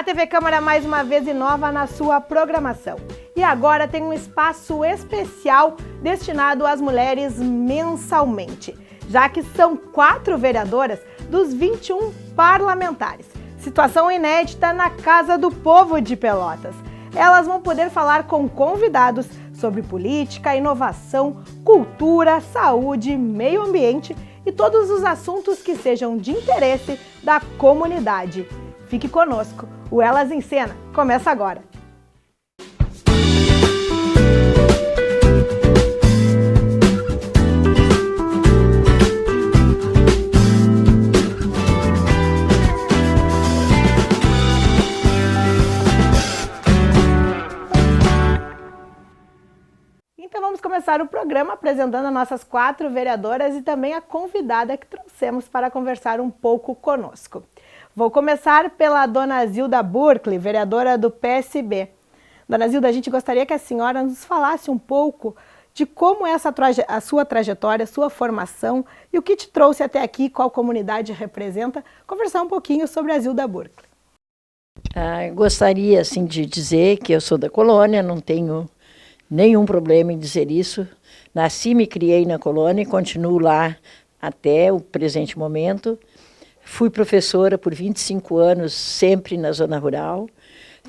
A TV Câmara mais uma vez inova na sua programação. E agora tem um espaço especial destinado às mulheres mensalmente, já que são 4 vereadoras dos 21 parlamentares. Situação inédita na Casa do Povo de Pelotas. Elas vão poder falar com convidados sobre política, inovação, cultura, saúde, meio ambiente e todos os assuntos que sejam de interesse da comunidade. Fique conosco, o Elas em Cena começa agora. Então vamos começar o programa apresentando as nossas 4 vereadoras e também a convidada que trouxemos para conversar um pouco conosco. Vou começar pela dona Zilda Burkle, vereadora do PSB. Dona Zilda, a gente gostaria que a senhora nos falasse um pouco de como é a sua trajetória, a sua formação e o que te trouxe até aqui, qual comunidade representa, conversar um pouquinho sobre a Zilda Burkle. Gostaria assim, de dizer que eu sou da colônia, não tenho nenhum problema em dizer isso. Nasci, me criei na colônia e continuo lá até o presente momento. Fui professora por 25 anos, sempre na zona rural.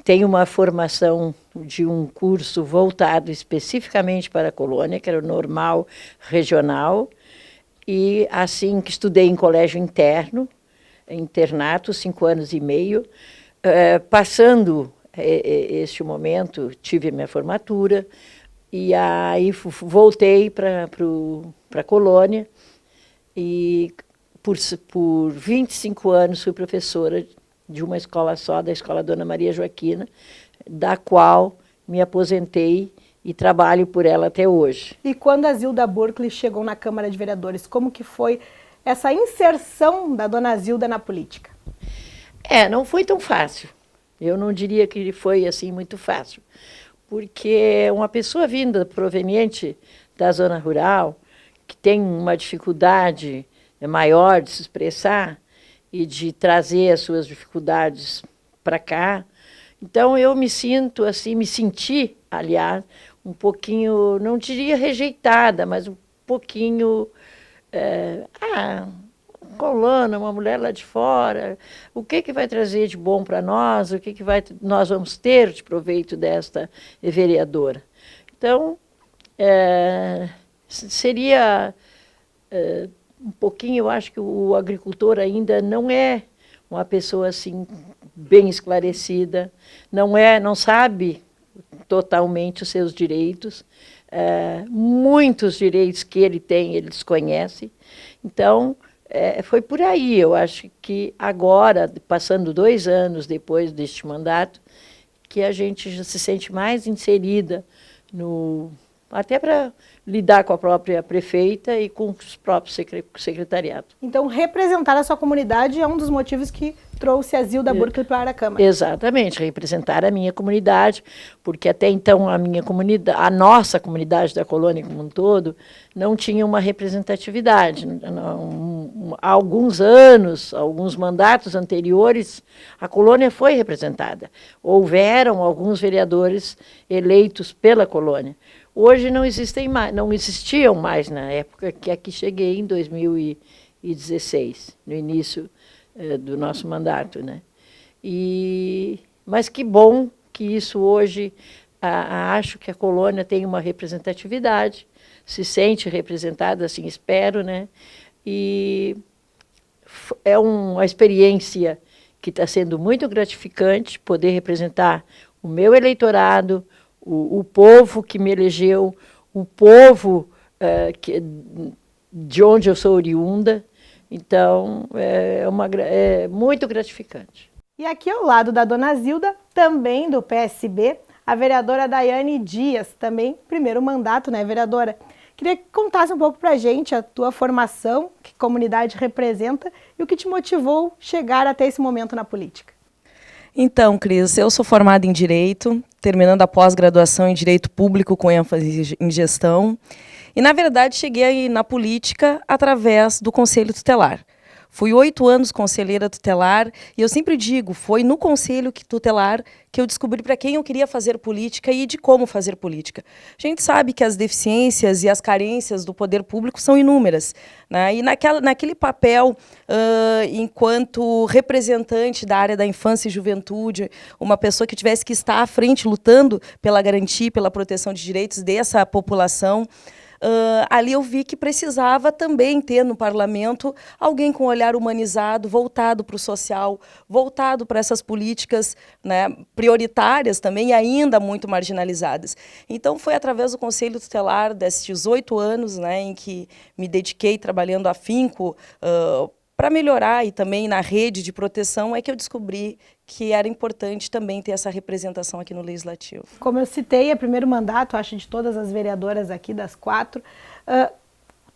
Tenho uma formação de um curso voltado especificamente para a colônia, que era o normal regional. E assim que estudei em colégio interno, internato, 5 anos e meio. Passando este momento, tive a minha formatura e aí voltei para a colônia e por 25 anos fui professora de uma escola só, da Escola Dona Maria Joaquina, da qual me aposentei e trabalho por ela até hoje. E quando a Zilda Burkle chegou na Câmara de Vereadores, como que foi essa inserção da dona Zilda na política? Não foi tão fácil. Eu não diria que foi assim muito fácil, porque uma pessoa vinda proveniente da zona rural, que tem uma dificuldade maior de se expressar e de trazer as suas dificuldades para cá, então eu me senti, aliás, um pouquinho, não diria rejeitada, mas um pouquinho, colona, uma mulher lá de fora, o que vai trazer de bom para nós, o que nós vamos ter de proveito desta vereadora. Então, seria um pouquinho, eu acho que o agricultor ainda não é uma pessoa assim bem esclarecida, não sabe totalmente os seus direitos, muitos direitos que ele tem, ele desconhece. Então, foi por aí, eu acho que agora, passando 2 anos depois deste mandato, que a gente já se sente mais inserida, até para lidar com a própria prefeita e com os próprios secretariados. Então, representar a sua comunidade é um dos motivos que trouxe a Zilda Burkle para a Câmara. Exatamente, representar a minha comunidade, porque até então a nossa comunidade da colônia como um todo, não tinha uma representatividade. Há alguns anos, alguns mandatos anteriores, a colônia foi representada. Houveram alguns vereadores eleitos pela colônia. Hoje não existiam mais na época que aqui cheguei, em 2016, no início do nosso mandato, né? Mas que bom que isso hoje, acho que a colônia tem uma representatividade, se sente representada, assim espero, né? E é uma experiência que está sendo muito gratificante poder representar o meu eleitorado, o povo que me elegeu, o povo de onde eu sou oriunda. Então, é muito gratificante. E aqui ao lado da dona Zilda, também do PSB, a vereadora Daiane Dias, também primeiro mandato, né, vereadora? Queria que contasse um pouco para a gente a tua formação, que comunidade representa e o que te motivou chegar até esse momento na política. Então, Cris, eu sou formada em Direito, terminando a pós-graduação em Direito Público com ênfase em Gestão. E, na verdade, cheguei na política através do Conselho Tutelar. Fui 8 anos conselheira tutelar e eu sempre digo, foi no conselho tutelar que eu descobri para quem eu queria fazer política e de como fazer política. A gente sabe que as deficiências e as carências do poder público são inúmeras, né? E naquele papel, enquanto representante da área da infância e juventude, uma pessoa que tivesse que estar à frente lutando pela garantia e pela proteção de direitos dessa população, ali eu vi que precisava também ter no parlamento alguém com um olhar humanizado, voltado para o social, voltado para essas políticas, né, prioritárias também e ainda muito marginalizadas. Então foi através do Conselho Tutelar desses 8 anos, né, em que me dediquei trabalhando afinco para melhorar e também na rede de proteção é que eu descobri que era importante também ter essa representação aqui no Legislativo. Como eu citei, é o primeiro mandato, acho, de todas as vereadoras aqui, das 4.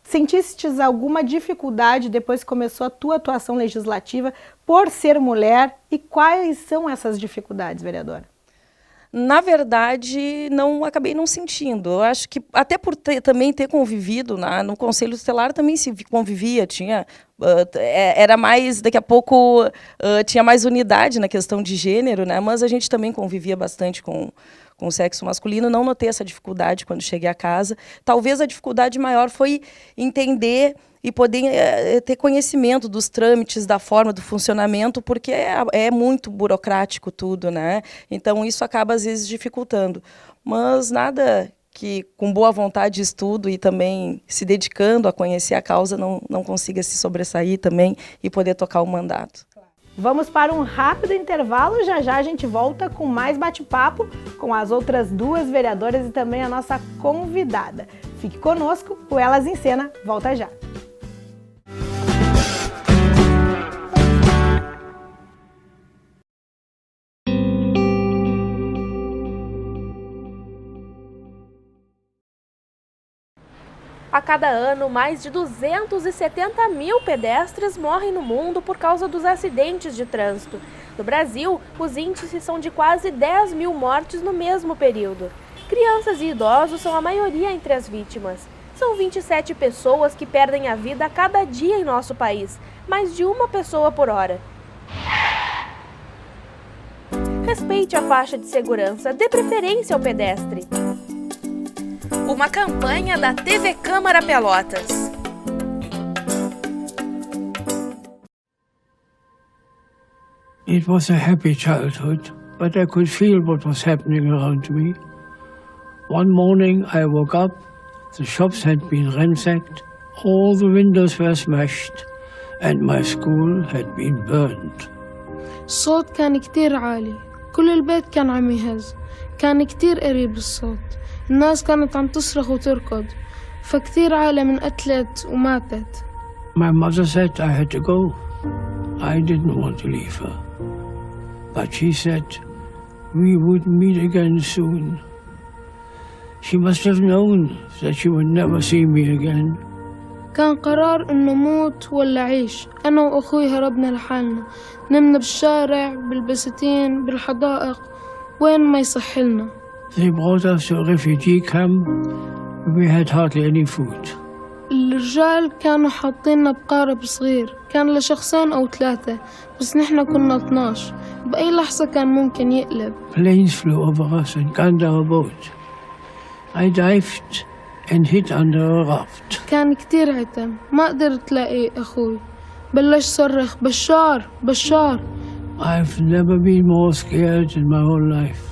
Sentistes alguma dificuldade depois que começou a tua atuação legislativa por ser mulher? E quais são essas dificuldades, vereadora? Na verdade, acabei não sentindo. Eu acho que até por também ter convivido no Conselho Tutelar também se convivia, era mais, daqui a pouco tinha mais unidade na questão de gênero, né? Mas a gente também convivia bastante com o sexo masculino. Não notei essa dificuldade quando cheguei a casa. Talvez a dificuldade maior foi entender e poder ter conhecimento dos trâmites, da forma, do funcionamento, porque é muito burocrático tudo, né? Então, isso acaba, às vezes, dificultando. Mas nada que, com boa vontade de estudo e também se dedicando a conhecer a causa, não consiga se sobressair também e poder tocar o mandato. Vamos para um rápido intervalo, já já a gente volta com mais bate-papo com as outras 2 vereadoras e também a nossa convidada. Fique conosco, o Elas em Cena volta já. A cada ano, mais de 270 mil pedestres morrem no mundo por causa dos acidentes de trânsito. No Brasil, os índices são de quase 10 mil mortes no mesmo período. Crianças e idosos são a maioria entre as vítimas. São 27 pessoas que perdem a vida a cada dia em nosso país, mais de uma pessoa por hora. Respeite a faixa de segurança, dê preferência ao pedestre. Uma campanha da TV Câmara Pelotas. It was a happy childhood, but I could feel what was happening around me. One morning I woke up, the shops had been ransacked, all the windows were smashed, and my school had been burned. الصوت كان كتير عالي، كل البيت كان عم يهز، كان كتير قريب الصوت. الناس كانت عم تصرخ وتركض، فكتير عالم انقتلت وماتت. My mother said I had to go. I didn't want to leave her. But she said we would meet again soon. She must have known that she would never see me again. كان قرار إنه موت ولا عيش. أنا وأخوي هربنا لحالنا، نمنا بالشارع، بالبساتين، بالحدائق، وين ما يصح لنا. They brought us to a refugee camp. We had hardly any food. الرجال كانوا حاطيننا بقارب صغير، كان لشخصين أو 3، بس نحن كنا 12. بأي لحظة كان ممكن يقلب. Planes flew over us and gunned our boat. I dived and hid under a raft. كان كتير عتم، ما قدرت لاقي أخوي. بلش صرخ بشار بشار. I've never been more scared in my whole life.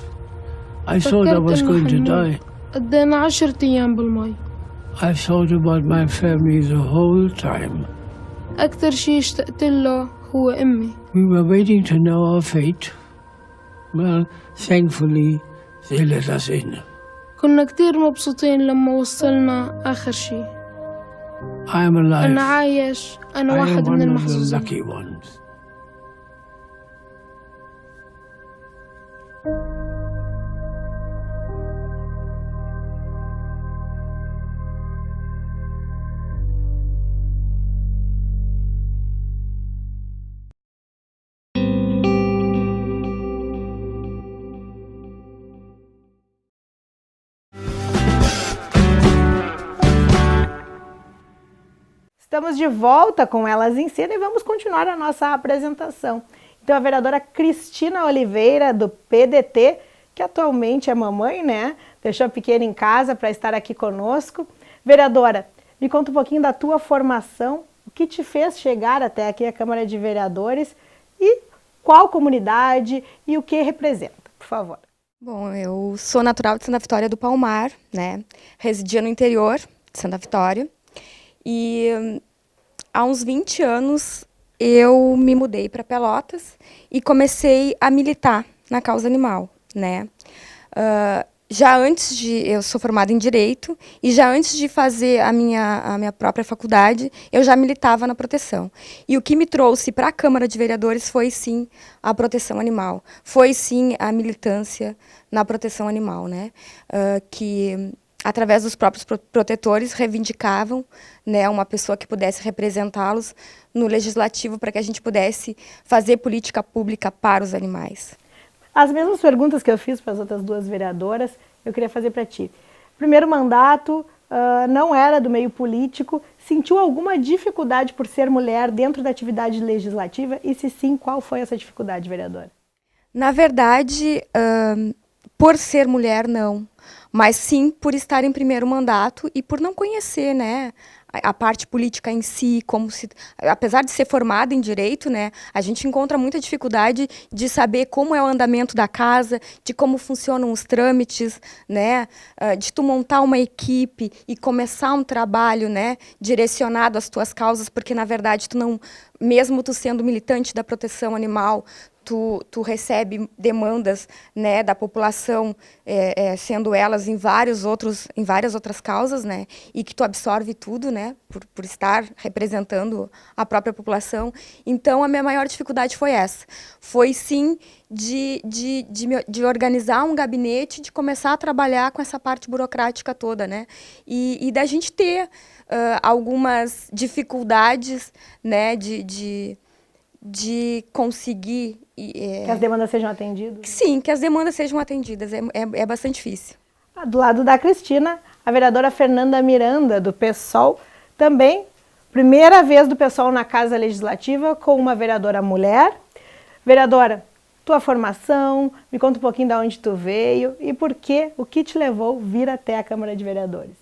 I thought I was going to die. قضينا 10 أيام بالمي. I thought about my family the whole time. أكتر شي اشتقت له هو أمي. We were waiting to know our fate. Well, thankfully, they let us in. كنا كتير مبسوطين لما وصلنا آخر شي. I am alive. أنا عايش، أنا I am واحد من one of the المحظوظين. lucky ones. Estamos de volta com Elas em Cena e vamos continuar a nossa apresentação. Então, a vereadora Cristina Oliveira, do PDT, que atualmente é mamãe, né? Deixou a pequena em casa para estar aqui conosco. Vereadora, me conta um pouquinho da tua formação, o que te fez chegar até aqui a Câmara de Vereadores e qual comunidade e o que representa, por favor. Bom, eu sou natural de Santa Vitória do Palmar, né? Residia no interior de Santa Vitória e há uns 20 anos eu me mudei para Pelotas e comecei a militar na causa animal, né? Já antes de... Eu sou formada em Direito e já antes de fazer a minha própria faculdade, eu já militava na proteção. E o que me trouxe para a Câmara de Vereadores foi, sim, a proteção animal. Foi, sim, a militância na proteção animal, né? Que, através dos próprios protetores, reivindicavam, né, uma pessoa que pudesse representá-los no Legislativo para que a gente pudesse fazer política pública para os animais. As mesmas perguntas que eu fiz para as outras duas vereadoras, eu queria fazer para ti. Primeiro mandato, não era do meio político, sentiu alguma dificuldade por ser mulher dentro da atividade legislativa? E se sim, qual foi essa dificuldade, vereadora? Na verdade, por ser mulher, não. Mas sim por estar em primeiro mandato e por não conhecer, né, a parte política em si, apesar de ser formada em Direito, né, a gente encontra muita dificuldade de saber como é o andamento da casa, de como funcionam os trâmites, né, de tu montar uma equipe e começar um trabalho, né, direcionado às tuas causas, porque na verdade tu não, mesmo tu sendo militante da proteção animal, tu recebe demandas, né, da população, sendo elas em várias outras causas, né, e que tu absorve tudo, né, por estar representando a própria população. Então, a minha maior dificuldade foi essa. Foi, sim, de organizar um gabinete, de começar a trabalhar com essa parte burocrática toda, né, e da gente ter algumas dificuldades, né, de conseguir... que as demandas sejam atendidas? Sim, que as demandas sejam atendidas. É bastante difícil. Do lado da Cristina, a vereadora Fernanda Miranda, do PSOL, também, primeira vez do PSOL na Casa Legislativa com uma vereadora mulher. Vereadora, tua formação, me conta um pouquinho de onde tu veio e por quê, o que te levou a vir até a Câmara de Vereadores.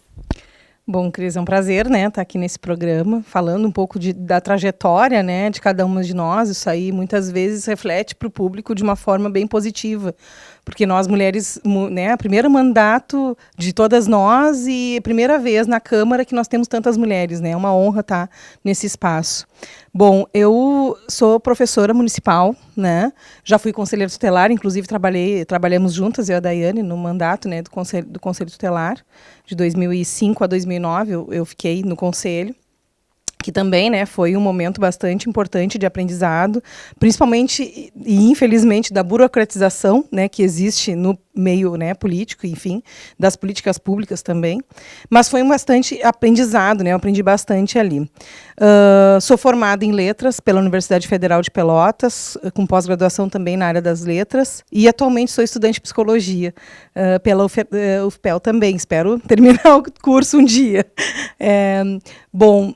Bom, Cris, é um prazer, né, estar aqui nesse programa, falando um pouco da trajetória, né, de cada uma de nós. Isso aí muitas vezes reflete para o público de uma forma bem positiva, porque nós mulheres, né, primeiro mandato de todas nós e primeira vez na Câmara que nós temos tantas mulheres, né, é uma honra estar nesse espaço. Bom, eu sou professora municipal, né, já fui conselheira tutelar, inclusive trabalhamos juntas, eu e a Daiane, no mandato, né, do Conselho Tutelar, de 2005 a 2009, eu fiquei no Conselho, que também, né, foi um momento bastante importante de aprendizado, principalmente e infelizmente da burocratização, né, que existe no meio, né, político, enfim, das políticas públicas também, mas foi um bastante aprendizado, né, eu aprendi bastante ali. Sou formada em Letras pela Universidade Federal de Pelotas, com pós-graduação também na área das letras, e atualmente sou estudante de Psicologia pela UFPEL também, espero terminar o curso um dia. Bom,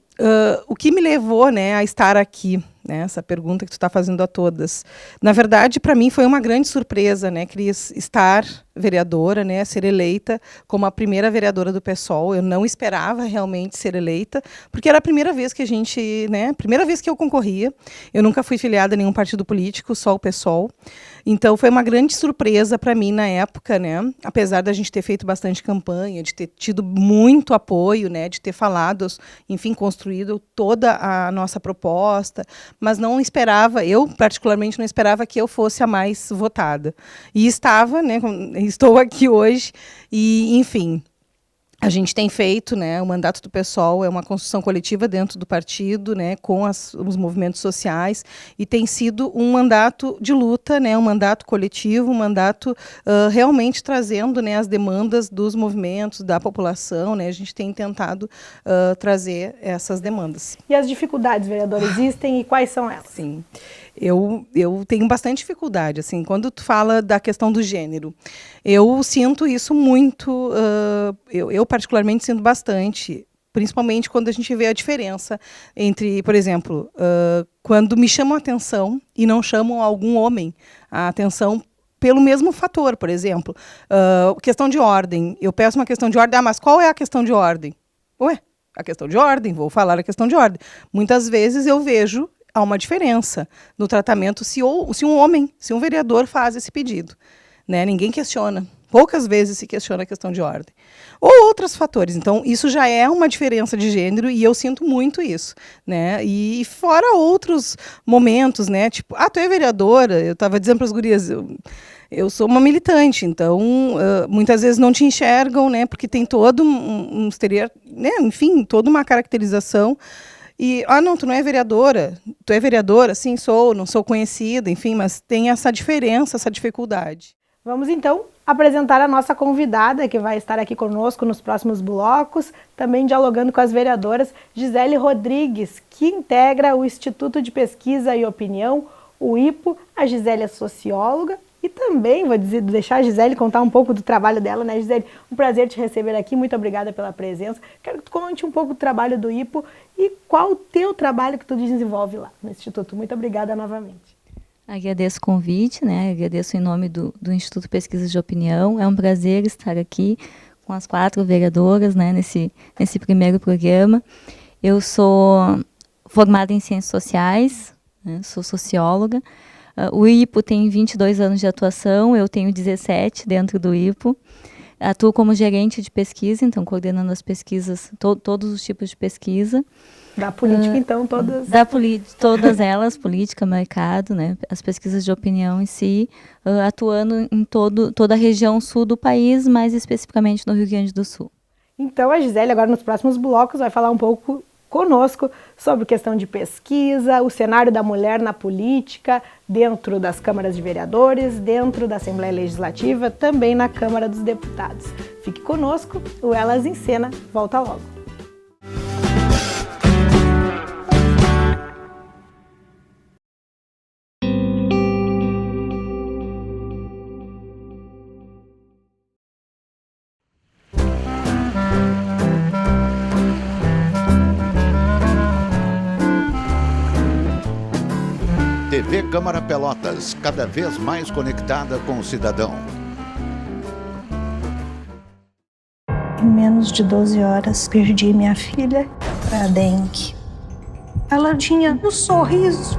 o que me levou, né, a estar aqui, né, essa pergunta que tu está fazendo a todas. Na verdade, para mim foi uma grande surpresa, né, Cris, estar vereadora, né, ser eleita como a primeira vereadora do PSOL. Eu não esperava realmente ser eleita, porque era a primeira vez que a gente, né, primeira vez que eu concorria. Eu nunca fui filiada a nenhum partido político, só o PSOL. Então foi uma grande surpresa para mim na época, né, apesar da gente ter feito bastante campanha, de ter tido muito apoio, né, de ter falado, enfim, construído toda a nossa proposta, mas não esperava, eu particularmente não esperava que eu fosse a mais votada. E estava, né, estou aqui hoje e, enfim, a gente tem feito, né, o mandato do PSOL é uma construção coletiva dentro do partido, né, com os movimentos sociais, e tem sido um mandato de luta, né, um mandato coletivo, um mandato realmente trazendo, né, as demandas dos movimentos, da população, né, a gente tem tentado trazer essas demandas. E as dificuldades, vereador, existem e quais são elas? Sim. Eu tenho bastante dificuldade, assim, quando tu fala da questão do gênero. Eu sinto isso muito, eu particularmente sinto bastante, principalmente quando a gente vê a diferença entre, por exemplo, quando me chamam a atenção e não chamam algum homem a atenção pelo mesmo fator, por exemplo. Questão de ordem. Eu peço uma questão de ordem, mas qual é a questão de ordem? Ué, a questão de ordem, vou falar a questão de ordem. Muitas vezes eu vejo há uma diferença no tratamento se um vereador faz esse pedido. Né? Ninguém questiona. Poucas vezes se questiona a questão de ordem. Ou outros fatores. Então, isso já é uma diferença de gênero e eu sinto muito isso. Né? E fora outros momentos, né? Tipo, tu é vereadora? Eu estava dizendo para as gurias, eu sou uma militante, então muitas vezes não te enxergam, né? Porque tem todo um estereótipo, né? Enfim, toda uma caracterização. E, não, tu não é vereadora? Tu é vereadora? Sim, sou, não sou conhecida, enfim, mas tem essa diferença, essa dificuldade. Vamos então apresentar a nossa convidada, que vai estar aqui conosco nos próximos blocos, também dialogando com as vereadoras, Gisele Rodrigues, que integra o Instituto de Pesquisa e Opinião, o IPO. A Gisele é socióloga e também vou deixar a Gisele contar um pouco do trabalho dela, né, Gisele? Um prazer te receber aqui, muito obrigada pela presença. Quero que tu conte um pouco do trabalho do IPO e qual o teu trabalho que tu desenvolve lá no Instituto. Muito obrigada novamente. Agradeço o convite, né? Agradeço em nome do Instituto Pesquisas de Opinião. É um prazer estar aqui com as 4 vereadoras, né, nesse primeiro programa. Eu sou formada em Ciências Sociais, né, sou socióloga. O IPO tem 22 anos de atuação, eu tenho 17 dentro do IPO. Atuo como gerente de pesquisa, então coordenando as pesquisas, todos os tipos de pesquisa. Da política, então, todas... Todas elas, política, mercado, né, as pesquisas de opinião em si, atuando em toda a região sul do país, mais especificamente no Rio Grande do Sul. Então, a Gisele, agora nos próximos blocos, vai falar um pouco conosco sobre questão de pesquisa, o cenário da mulher na política, dentro das câmaras de vereadores, dentro da Assembleia Legislativa, também na Câmara dos Deputados. Fique conosco, o Elas em Cena volta logo. TV Câmara Pelotas, cada vez mais conectada com o cidadão. Em menos de 12 horas, perdi minha filha para a dengue. Ela tinha um sorriso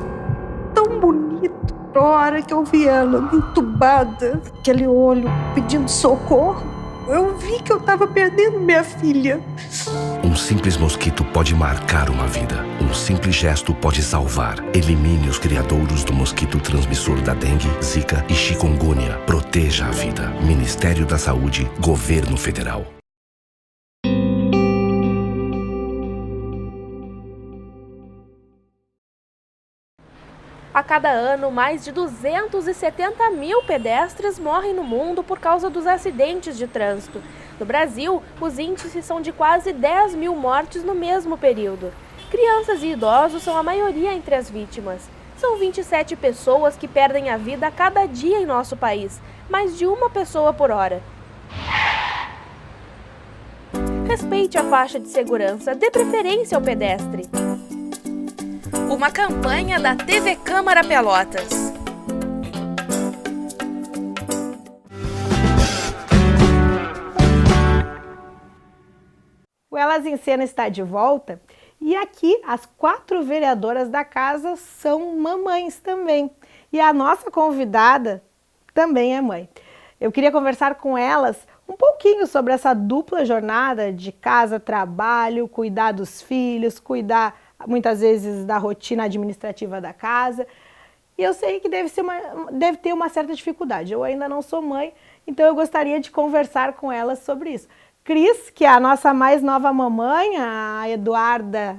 tão bonito. A hora que eu vi ela entubada, aquele olho pedindo socorro, eu vi que eu estava perdendo minha filha. Um simples mosquito pode marcar uma vida. Um simples gesto pode salvar. Elimine os criadouros do mosquito transmissor da dengue, zika e chikungunya. Proteja a vida. Ministério da Saúde, Governo Federal. A cada ano, mais de 270 mil pedestres morrem no mundo por causa dos acidentes de trânsito. No Brasil, os índices são de quase 10 mil mortes no mesmo período. Crianças e idosos são a maioria entre as vítimas. São 27 pessoas que perdem a vida a cada dia em nosso país, mais de uma pessoa por hora. Respeite a faixa de segurança, dê preferência ao pedestre. Uma campanha da TV Câmara Pelotas. O Elas em Cena está de volta e aqui as 4 vereadoras da casa são mamães também. E a nossa convidada também é mãe. Eu queria conversar com elas um pouquinho sobre essa dupla jornada de casa, trabalho, cuidar dos filhos, cuidar muitas vezes da rotina administrativa da casa. E eu sei que deve ter uma certa dificuldade. Eu ainda não sou mãe, então eu gostaria de conversar com elas sobre isso. Cris, que é a nossa mais nova mamãe, a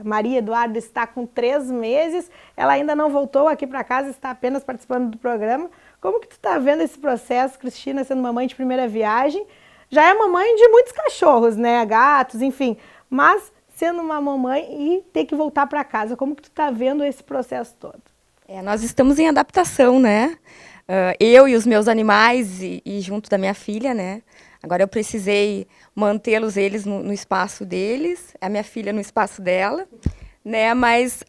Maria Eduarda está com 3 meses, ela ainda não voltou aqui para casa, está apenas participando do programa. Como que tu está vendo esse processo, Cristina, sendo mamãe de primeira viagem? Já é mamãe de muitos cachorros, né, gatos, enfim, mas sendo uma mamãe e ter que voltar para casa, como que tu está vendo esse processo todo? Nós estamos em adaptação, né? Eu e os meus animais e junto da minha filha, né? Agora eu precisei mantê-los eles no espaço deles, a minha filha no espaço dela, né? Mas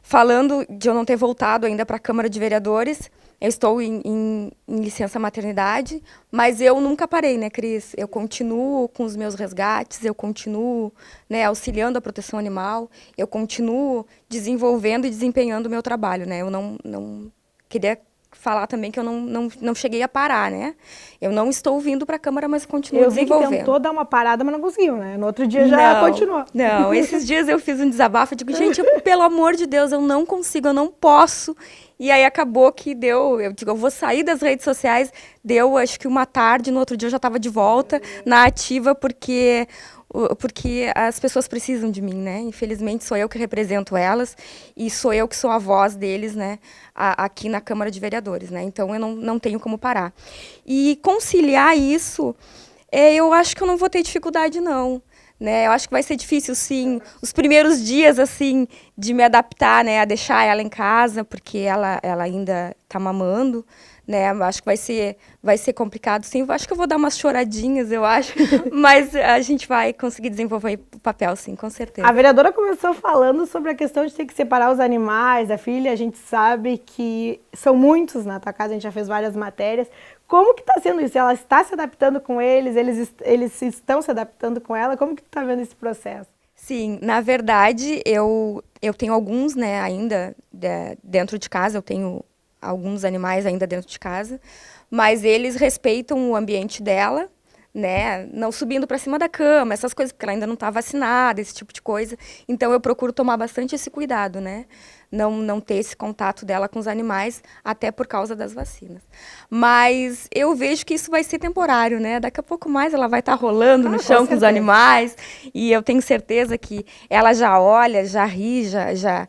falando de eu não ter voltado ainda para a Câmara de Vereadores, eu estou em licença maternidade, mas eu nunca parei, né, Cris? Eu continuo com os meus resgates, eu continuo, né, auxiliando a proteção animal, eu continuo desenvolvendo e desempenhando o meu trabalho, né? Eu não queria falar também que eu não cheguei a parar, né? Eu não estou vindo para a Câmara, mas continuo desenvolvendo. Eu vi que tentou dar uma parada, mas não conseguiu, né? No outro dia já continuou. Não, esses dias eu fiz um desabafo, eu digo, gente, pelo amor de Deus, eu não consigo, eu não posso. E aí acabou que deu, eu digo, eu vou sair das redes sociais, deu acho que uma tarde, no outro dia eu já estava de volta na ativa, porque as pessoas precisam de mim, né? Infelizmente sou eu que represento elas e sou eu que sou a voz deles, né? Aqui na Câmara de Vereadores, né? Então eu não tenho como parar. E conciliar isso, eu acho que eu não vou ter dificuldade, não. Né, eu acho que vai ser difícil, sim, os primeiros dias, assim, de me adaptar, né, a deixar ela em casa, porque ela ainda está mamando, né, acho que vai ser complicado, sim, acho que eu vou dar umas choradinhas, eu acho, mas a gente vai conseguir desenvolver o papel, sim, com certeza. A vereadora começou falando sobre a questão de ter que separar os animais da filha, a gente sabe que são muitos na tua casa, a gente já fez várias matérias. Como que está sendo isso? Ela está se adaptando com eles estão se adaptando com ela? Como que tu está vendo esse processo? Sim, na verdade, eu tenho alguns, né, ainda dentro de casa, eu tenho alguns animais ainda dentro de casa, mas eles respeitam o ambiente dela, né, não subindo para cima da cama, essas coisas, porque ela ainda não está vacinada, esse tipo de coisa. Então, eu procuro tomar bastante esse cuidado, né? Não ter esse contato dela com os animais, até por causa das vacinas. Mas eu vejo que isso vai ser temporário, né? Daqui a pouco mais ela vai estar rolando no chão com os animais, e eu tenho certeza que ela já olha, já ri, já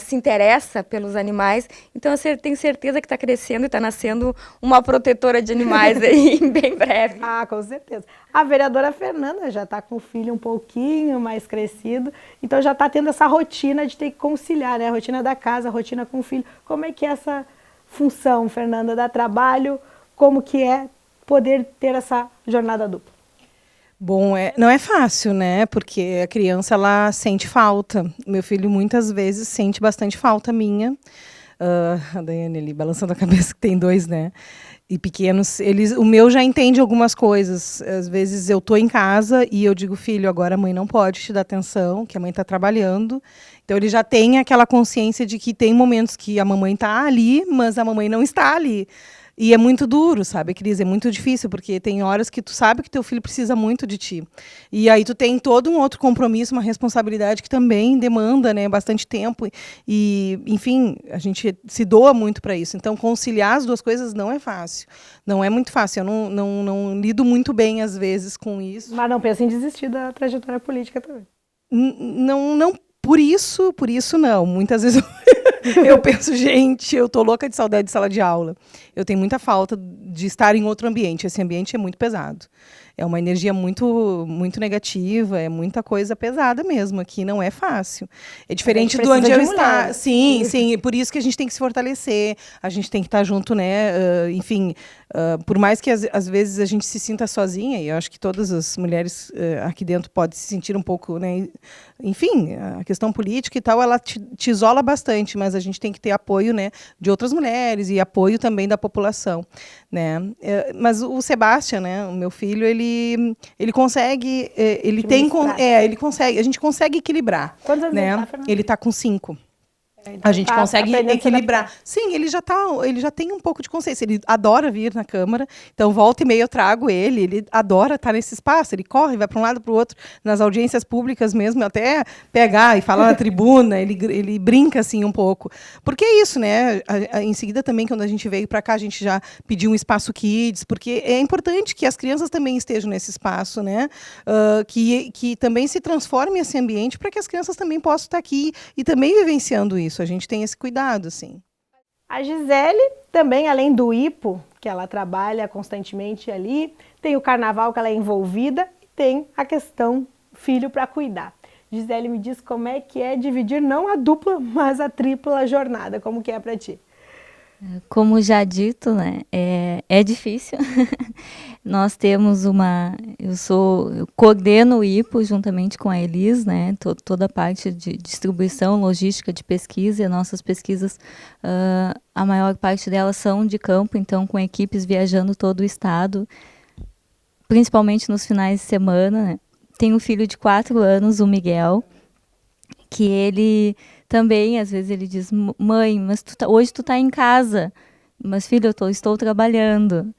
se interessa pelos animais. Então eu tenho certeza que está crescendo e está nascendo uma protetora de animais aí bem breve. Ah, com certeza. A vereadora Fernanda já está com o filho um pouquinho mais crescido, então já está tendo essa rotina de ter que conciliar, né? A rotina da casa, a rotina com o filho. Como é que é essa função, Fernanda, dá trabalho? Como que é poder ter essa jornada dupla? Bom, não é fácil, né? Porque a criança, ela sente falta. Meu filho muitas vezes sente bastante falta minha. A Daiane ali balançando a cabeça, que tem 2, né? E pequenos, o meu já entende algumas coisas. Às vezes eu tô em casa e eu digo, filho, agora a mãe não pode te dar atenção, que a mãe está trabalhando. Então ele já tem aquela consciência de que tem momentos que a mamãe está ali, mas a mamãe não está ali. E é muito duro, sabe, Cris? É muito difícil, porque tem horas que tu sabe que teu filho precisa muito de ti. E aí tu tem todo um outro compromisso, uma responsabilidade que também demanda, né, bastante tempo. E, enfim, a gente se doa muito para isso. Então, conciliar as duas coisas não é fácil. Não é muito fácil. Eu não lido muito bem, às vezes, com isso. Mas não pensa em desistir da trajetória política também? Não, por isso não. Muitas vezes eu penso, gente, eu tô louca de saudade de sala de aula. Eu tenho muita falta de estar em outro ambiente. Esse ambiente é muito pesado. É uma energia muito, muito negativa, é muita coisa pesada mesmo. Aqui não é fácil. É diferente do onde eu estou. Sim, por isso que a gente tem que se fortalecer, a gente tem que estar junto, né? Enfim, por mais que às vezes a gente se sinta sozinha, e eu acho que todas as mulheres aqui dentro podem se sentir um pouco, né? Enfim, a questão política e tal, ela te isola bastante, mas a gente tem que ter apoio, né, de outras mulheres e apoio também da população, né? Mas o Sebastião, né, o meu filho, ele consegue, ele consegue, a gente consegue equilibrar. Quantos anos né? ele tá, Fernanda? Ele está com 5. A gente consegue equilibrar. Sim, ele já tem um pouco de consciência. Ele adora vir na Câmara. Então, volta e meia eu trago ele. Ele adora estar nesse espaço. Ele corre, vai para um lado para o outro. Nas audiências públicas mesmo, até pegar e falar na tribuna. Ele brinca assim um pouco. Porque é isso, né? Em seguida também, quando a gente veio para cá, a gente já pediu um espaço Kids. Porque é importante que as crianças também estejam nesse espaço, né? Que também se transforme esse ambiente para que as crianças também possam estar aqui e também vivenciando isso. A gente tem esse cuidado, assim. A Gisele também, além do IPO, que ela trabalha constantemente ali, tem o carnaval que ela é envolvida e tem a questão filho para cuidar. Gisele, me diz como é que é dividir não a dupla, mas a tripla jornada, como que é para ti? Como já dito, né, é difícil. Nós temos eu coordeno o IPO juntamente com a Elis, né, toda a parte de distribuição, logística de pesquisa, e as nossas pesquisas, a maior parte delas são de campo, então com equipes viajando todo o estado, principalmente nos finais de semana, né. Tenho um filho de 4 anos, o Miguel, que ele também, às vezes, ele diz: mãe, mas hoje tu tá em casa. Mas, filho, estou trabalhando.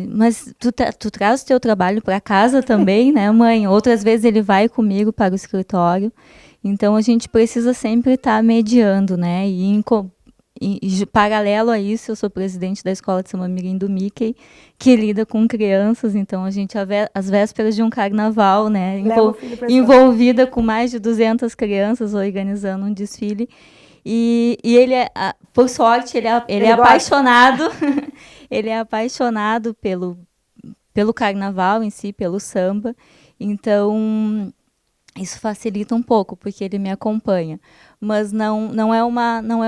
Mas tu traz o teu trabalho para casa também, né, mãe? Outras vezes ele vai comigo para o escritório. Então, a gente precisa sempre estar mediando, né? E paralelo a isso, eu sou presidente da Escola de Samba Mirim do Mickey, que lida com crianças. Então, a gente, às vésperas de um carnaval, né, envolvida com mais de 200 crianças, organizando um desfile. E ele, por sorte, ele é apaixonado. Ele é apaixonado pelo carnaval em si, pelo samba. Então, isso facilita um pouco, porque ele me acompanha. Mas não é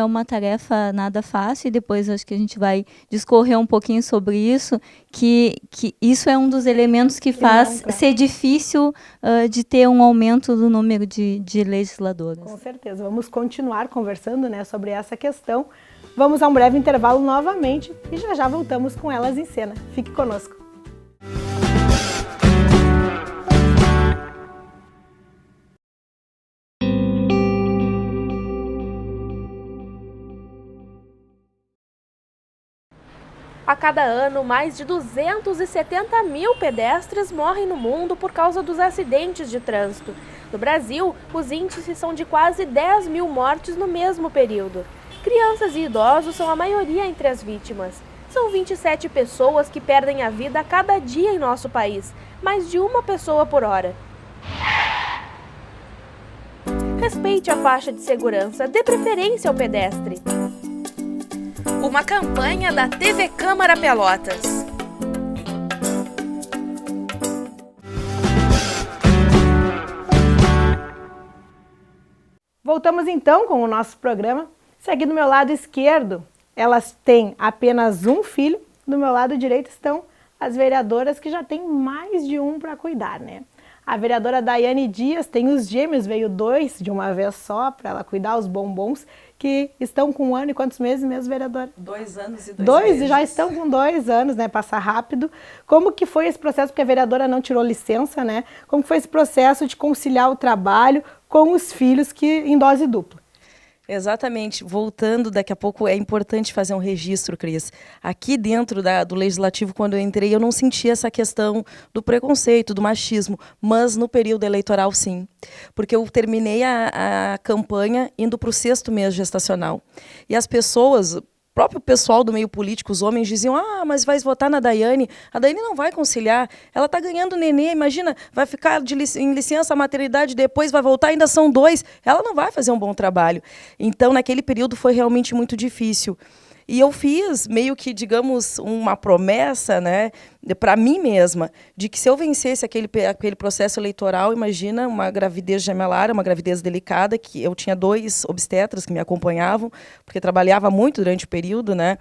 uma tarefa nada fácil, e depois acho que a gente vai discorrer um pouquinho sobre isso, que isso é um dos elementos que faz ser difícil de ter um aumento do número de legisladoras. Com certeza. Vamos continuar conversando, né, sobre essa questão. Vamos a um breve intervalo novamente e já voltamos com Elas em Cena. Fique conosco. A cada ano, mais de 270 mil pedestres morrem no mundo por causa dos acidentes de trânsito. No Brasil, os índices são de quase 10 mil mortes no mesmo período. Crianças e idosos são a maioria entre as vítimas. São 27 pessoas que perdem a vida a cada dia em nosso país, mais de uma pessoa por hora. Respeite a faixa de segurança, dê preferência ao pedestre. Uma campanha da TV Câmara Pelotas. Voltamos então com o nosso programa. Segue do meu lado esquerdo, elas têm apenas um filho. Do meu lado direito estão as vereadoras que já têm mais de um para cuidar, né? A vereadora Daiane Dias tem os gêmeos, veio 2 de uma vez só para ela cuidar, os bombons, que estão com 1 ano e quantos meses mesmo, vereadora? 2 anos e 2 meses. E já estão com 2 anos, né? Passa rápido. Como que foi esse processo? Porque a vereadora não tirou licença, né? Como foi esse processo de conciliar o trabalho com os filhos em dose dupla? Exatamente. Voltando, daqui a pouco é importante fazer um registro, Cris. Aqui dentro do Legislativo, quando eu entrei, eu não senti essa questão do preconceito, do machismo, mas no período eleitoral, sim. Porque eu terminei a campanha indo para o 6º mês gestacional. E as pessoas... O próprio pessoal do meio político, os homens, diziam: mas vai votar na Daiane, a Daiane não vai conciliar, ela está ganhando nenê, imagina, vai ficar em licença maternidade, depois vai voltar, ainda são 2, ela não vai fazer um bom trabalho. Então, naquele período foi realmente muito difícil. E eu fiz meio que, digamos, uma promessa, né, para mim mesma, de que se eu vencesse aquele processo eleitoral, imagina, uma gravidez gemelar, uma gravidez delicada, que eu tinha 2 obstetras que me acompanhavam, porque trabalhava muito durante o período, né?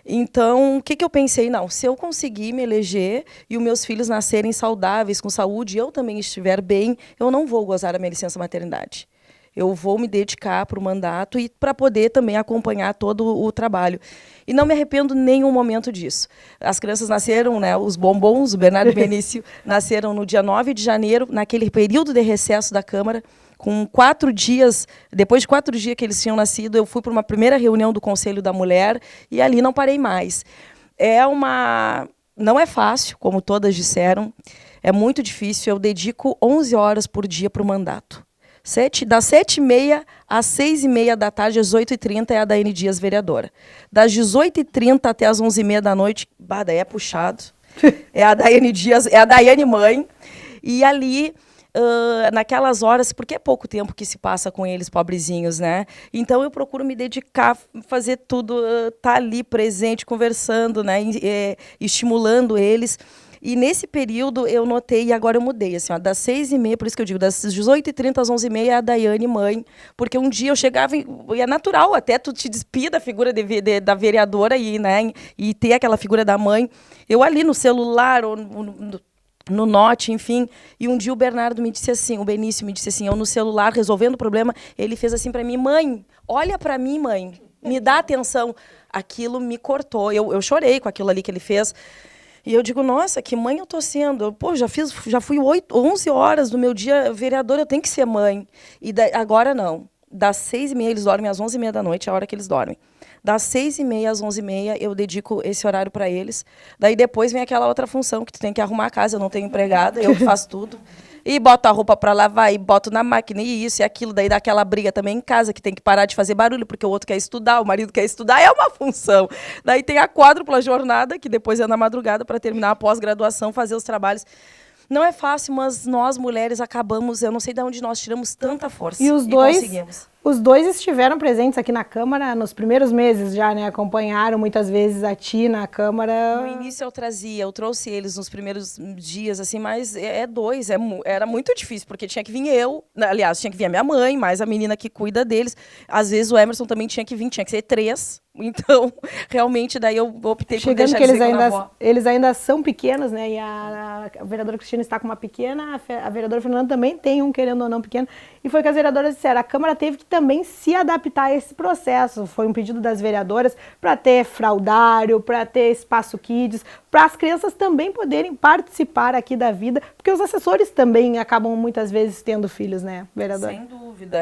Então, o que eu pensei? Não, se eu conseguir me eleger e os meus filhos nascerem saudáveis, com saúde, e eu também estiver bem, eu não vou gozar da minha licença maternidade. Eu vou me dedicar para o mandato e para poder também acompanhar todo o trabalho. E não me arrependo nenhum momento disso. As crianças nasceram, né, os bombons, o Bernardo e o Benício, nasceram no dia 9 de janeiro, naquele período de recesso da Câmara. Com 4 dias, depois de 4 dias que eles tinham nascido, eu fui para uma primeira reunião do Conselho da Mulher e ali não parei mais. Não é fácil, como todas disseram, é muito difícil. Eu dedico 11 horas por dia para o mandato. Das 7h30 às 6h30 da tarde, às 8h30, é a Daiane Dias, vereadora. Das 18h30 até às 11h30 da noite, daí é puxado. É a Daiane Dias, é a Daiane mãe. E ali, naquelas horas, porque é pouco tempo que se passa com eles, pobrezinhos, né? Então eu procuro me dedicar, fazer tudo, estar ali presente, conversando, né? Estimulando eles. E nesse período eu notei, e agora eu mudei, assim, ó, das 6h30, por isso que eu digo, das 18h30 às 11h30 é a Daiane mãe, porque um dia eu chegava, e é natural até tu te despir da figura da vereadora né, e ter aquela figura da mãe. Eu ali no celular, ou no Note, enfim, e um dia o Bernardo me disse assim, o Benício me disse assim, eu no celular resolvendo o problema, ele fez assim para mim, mãe, olha para mim, mãe, me dá atenção. Aquilo me cortou, eu chorei com aquilo ali que ele fez. E eu digo, nossa, que mãe eu tô sendo. Pô, já fui 11 horas do meu dia vereadora, eu tenho que ser mãe. E agora não. Das 6h30, eles dormem às 11h30 da noite, é a hora que eles dormem. Das 6h30 às 11h30, eu dedico esse horário para eles. Daí depois vem aquela outra função, que tu tem que arrumar a casa, eu não tenho empregada, eu faço tudo. E boto a roupa para lavar, e boto na máquina, e isso e aquilo. Daí dá aquela briga também em casa, que tem que parar de fazer barulho, porque o outro quer estudar, o marido quer estudar, é uma função. Daí tem a quádrupla jornada, que depois é na madrugada, para terminar a pós-graduação, fazer os trabalhos. Não é fácil, mas nós, mulheres, acabamos, eu não sei de onde nós tiramos tanta força. E os dois estiveram presentes aqui na Câmara nos primeiros meses já, né? Acompanharam muitas vezes a ti na Câmara. No início eu trouxe eles nos primeiros dias, assim, mas era muito difícil, porque tinha que vir eu, aliás, tinha que vir a minha mãe, mais a menina que cuida deles. Às vezes o Emerson também tinha que vir, tinha que ser 3. Então, realmente, daí eu optei por deixar que eles ainda são pequenos, né? E a vereadora Cristina está com uma pequena, a vereadora Fernanda também tem um, querendo ou não, pequeno. E foi que as vereadoras disseram, a Câmara teve que também se adaptar a esse processo. Foi um pedido das vereadoras para ter fraldário, para ter espaço kids, para as crianças também poderem participar aqui da vida, porque os assessores também acabam muitas vezes tendo filhos, né, vereadora? Sem dúvida.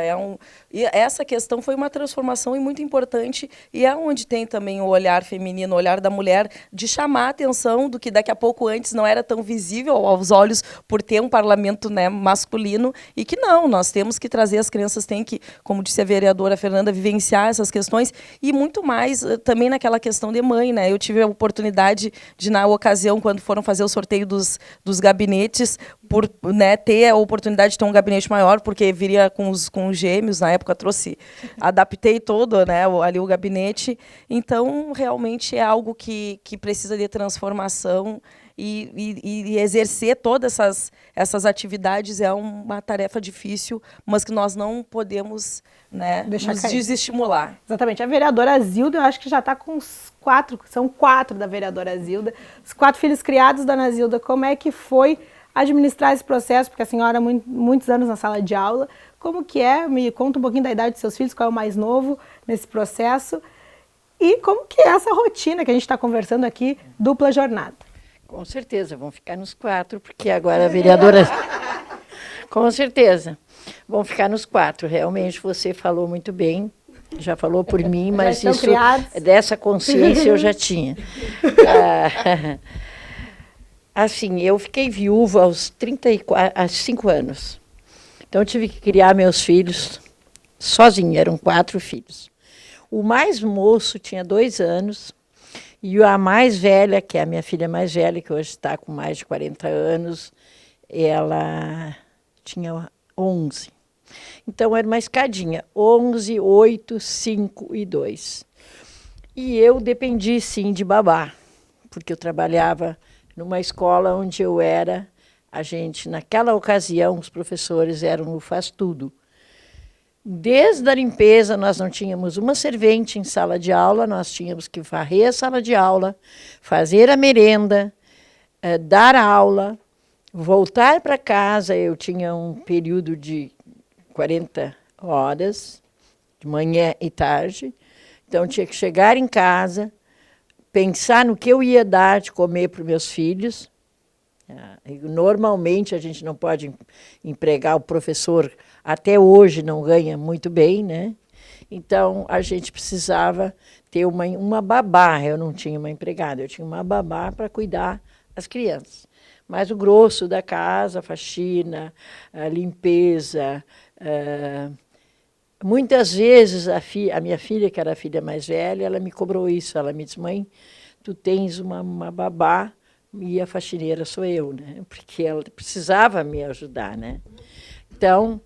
E essa questão foi uma transformação muito importante, e é onde tem também o olhar feminino, o olhar da mulher, de chamar a atenção do que daqui a pouco antes não era tão visível aos olhos por ter um parlamento, né, masculino, e que não, nós temos que trazer, as crianças têm que, como disse a vereadora Fernanda, vivenciar essas questões, e muito mais também naquela questão de mãe, né? Eu tive a oportunidade de, na ocasião, quando foram fazer o sorteio dos gabinetes, por, né, ter a oportunidade de ter um gabinete maior, porque viria com os gêmeos, na época adaptei todo, né, ali o gabinete. Então, realmente é algo que precisa de transformação, e exercer todas essas atividades é uma tarefa difícil, mas que nós não podemos, né, nos desestimular. Exatamente. A vereadora Zilda, eu acho que já está com os 4, são 4 da vereadora Zilda, os 4 filhos criados, dona Zilda. Como é que foi administrar esse processo? Porque a senhora há muitos anos na sala de aula. Como que é? Me conta um pouquinho da idade dos seus filhos, qual é o mais novo nesse processo. E como que é essa rotina que a gente está conversando aqui, dupla jornada? Com certeza, vão ficar nos 4, porque agora a vereadora... Com certeza, vão ficar nos 4. Realmente, você falou muito bem, já falou por mim, mas isso, dessa consciência eu já tinha. Assim, eu fiquei viúva aos 5 anos. Então, eu tive que criar meus filhos sozinha, eram 4 filhos. O mais moço tinha 2 anos, e a mais velha, que é a minha filha mais velha, que hoje está com mais de 40 anos, ela tinha 11. Então, era uma escadinha, 11, 8, 5 e 2. E eu dependi, sim, de babá, porque eu trabalhava numa escola onde eu era, naquela ocasião, os professores eram o faz-tudo. Desde a limpeza, nós não tínhamos uma servente em sala de aula, nós tínhamos que varrer a sala de aula, fazer a merenda, dar aula, voltar para casa. Eu tinha um período de 40 horas, de manhã e tarde, então tinha que chegar em casa, pensar no que eu ia dar de comer para os meus filhos. Normalmente a gente não pode empregar o professor, até hoje não ganha muito bem, né? Então a gente precisava ter uma babá. Eu não tinha uma empregada, eu tinha uma babá para cuidar das crianças. Mas o grosso da casa, a faxina, a limpeza. Muitas vezes a minha filha, que era a filha mais velha, ela me cobrou isso. Ela me disse, mãe, tu tens uma babá, e a faxineira sou eu, né? Porque ela precisava me ajudar, né? Então,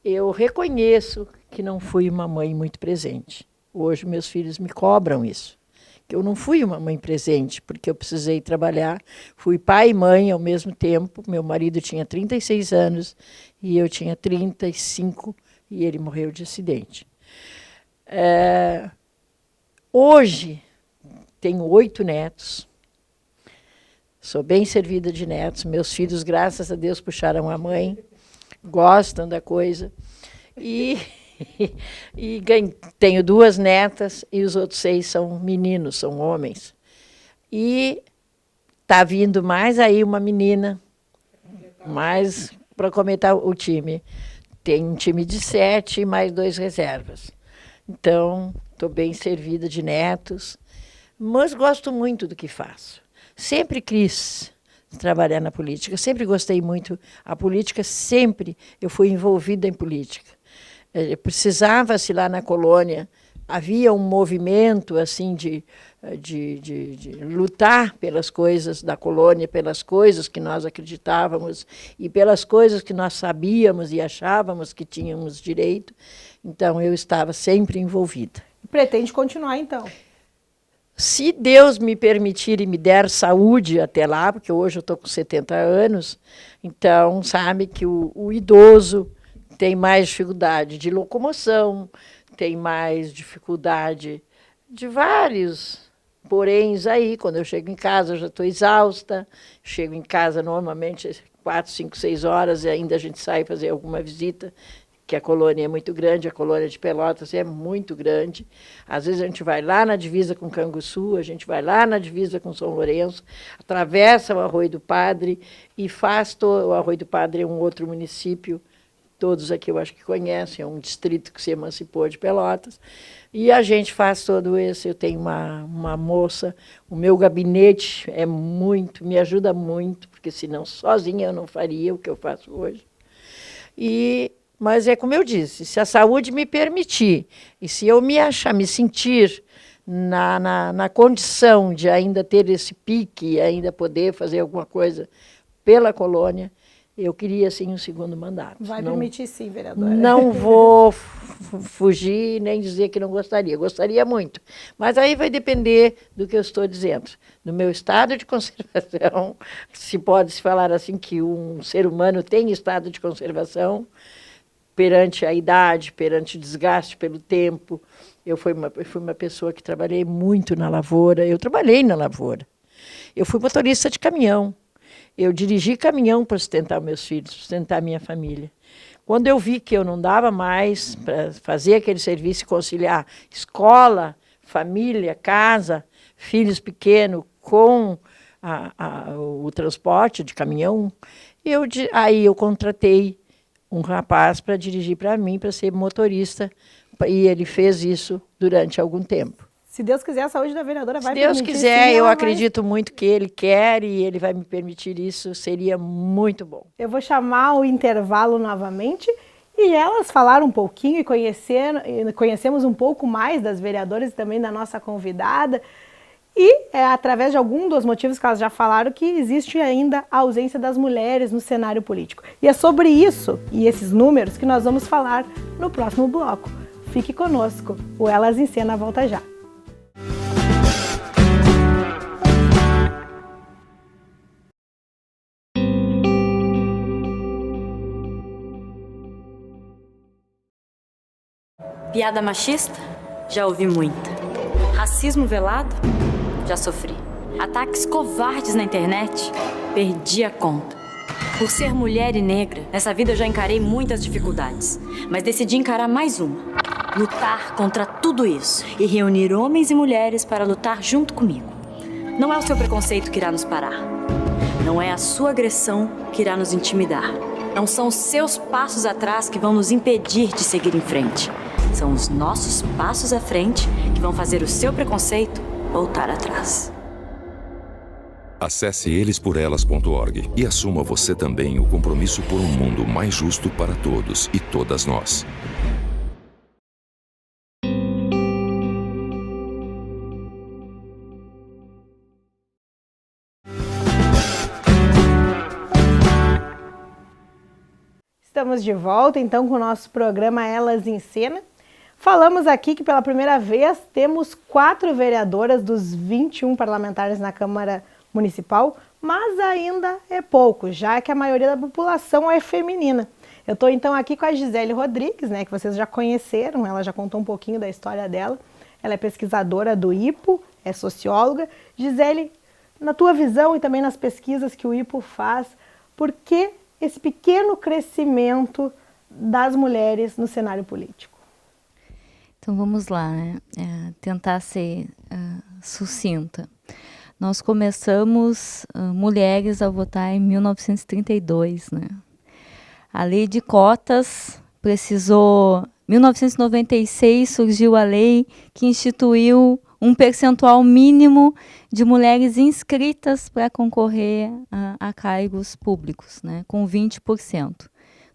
eu reconheço que não fui uma mãe muito presente. Hoje, meus filhos me cobram isso, Eu não fui uma mãe presente, porque eu precisei trabalhar. Fui pai e mãe ao mesmo tempo. Meu marido tinha 36 anos e eu tinha 35 e ele morreu de acidente. Hoje, tenho 8 netos. Sou bem servida de netos. Meus filhos, graças a Deus, puxaram a mãe. Gostam da coisa. E tenho 2 netas e os outros 6 são meninos, são homens. E está vindo mais aí uma menina, mais para comentar o time. Tem um time de 7 e mais 2 reservas. Então, estou bem servida de netos, mas gosto muito do que faço. Sempre quis trabalhar na política, sempre gostei muito. A política, sempre eu fui envolvida em política. Precisava-se lá na colônia, havia um movimento assim de lutar pelas coisas da colônia, pelas coisas que nós acreditávamos e pelas coisas que nós sabíamos e achávamos que tínhamos direito. Então, eu estava sempre envolvida. Pretende continuar, então? Se Deus me permitir e me der saúde até lá, porque hoje eu estou com 70 anos, então sabe que o idoso tem mais dificuldade de locomoção, tem mais dificuldade de vários poréns aí. Quando eu chego em casa, eu já estou exausta. Chego em casa normalmente 4, 5, 6 horas e ainda a gente sai fazer alguma visita, que a colônia é muito grande, a colônia de Pelotas é muito grande. Às vezes a gente vai lá na divisa com Canguçu, a gente vai lá na divisa com São Lourenço, atravessa o Arroio do Padre e faz o Arroio do Padre é um outro município, todos aqui eu acho que conhecem, é um distrito que se emancipou de Pelotas, e a gente faz todo esse. Eu tenho uma moça, o meu gabinete me ajuda muito, porque senão sozinha eu não faria o que eu faço hoje. Mas é como eu disse, se a saúde me permitir, e se eu me sentir na condição de ainda ter esse pique, e ainda poder fazer alguma coisa pela colônia, eu queria, sim, um segundo mandato. Vai permitir, sim, vereadora. Não vou fugir nem dizer que não gostaria. Gostaria muito. Mas aí vai depender do que eu estou dizendo. No meu estado de conservação, se pode-se falar assim que um ser humano tem estado de conservação, perante a idade, perante o desgaste pelo tempo. Eu fui uma pessoa que trabalhei muito na lavoura. Eu trabalhei na lavoura. Eu fui motorista de caminhão. Eu dirigi caminhão para sustentar meus filhos, sustentar minha família. Quando eu vi que eu não dava mais para fazer aquele serviço e conciliar escola, família, casa, filhos pequenos com o transporte de caminhão, aí eu contratei um rapaz para dirigir para mim, para ser motorista, e ele fez isso durante algum tempo. Se Deus quiser, a saúde da vereadora vai permitir. Se Deus quiser, eu acredito muito que Ele quer e Ele vai me permitir isso, seria muito bom. Eu vou chamar o intervalo novamente e elas falaram um pouquinho e conhecemos um pouco mais das vereadoras e também da nossa convidada. E é através de algum dos motivos que elas já falaram que existe ainda a ausência das mulheres no cenário político. E é sobre isso e esses números que nós vamos falar no próximo bloco. Fique conosco, o Elas em Cena volta já. Piada machista? Já ouvi muita. Racismo velado? Já sofri. Ataques covardes na internet? Perdi a conta. Por ser mulher e negra, nessa vida eu já encarei muitas dificuldades. Mas decidi encarar mais uma. Lutar contra tudo isso. E reunir homens e mulheres para lutar junto comigo. Não é o seu preconceito que irá nos parar. Não é a sua agressão que irá nos intimidar. Não são os seus passos atrás que vão nos impedir de seguir em frente. São os nossos passos à frente que vão fazer o seu preconceito voltar atrás. Acesse elesporelas.org e assuma você também o compromisso por um mundo mais justo para todos e todas nós. Estamos de volta, então, com o nosso programa Elas em Cena. Falamos aqui que pela primeira vez temos 4 vereadoras dos 21 parlamentares na Câmara Municipal, mas ainda é pouco, já que a maioria da população é feminina. Eu estou então aqui com a Gisele Rodrigues, né, que vocês já conheceram, ela já contou um pouquinho da história dela. Ela é pesquisadora do IPO, é socióloga. Gisele, na tua visão e também nas pesquisas que o IPO faz, por que esse pequeno crescimento das mulheres no cenário político? Então vamos lá, né? Tentar ser sucinta. Nós começamos mulheres a votar em 1932, né? A lei de cotas precisou... 1996 surgiu a lei que instituiu um percentual mínimo de mulheres inscritas para concorrer a cargos públicos, né? Com 20%.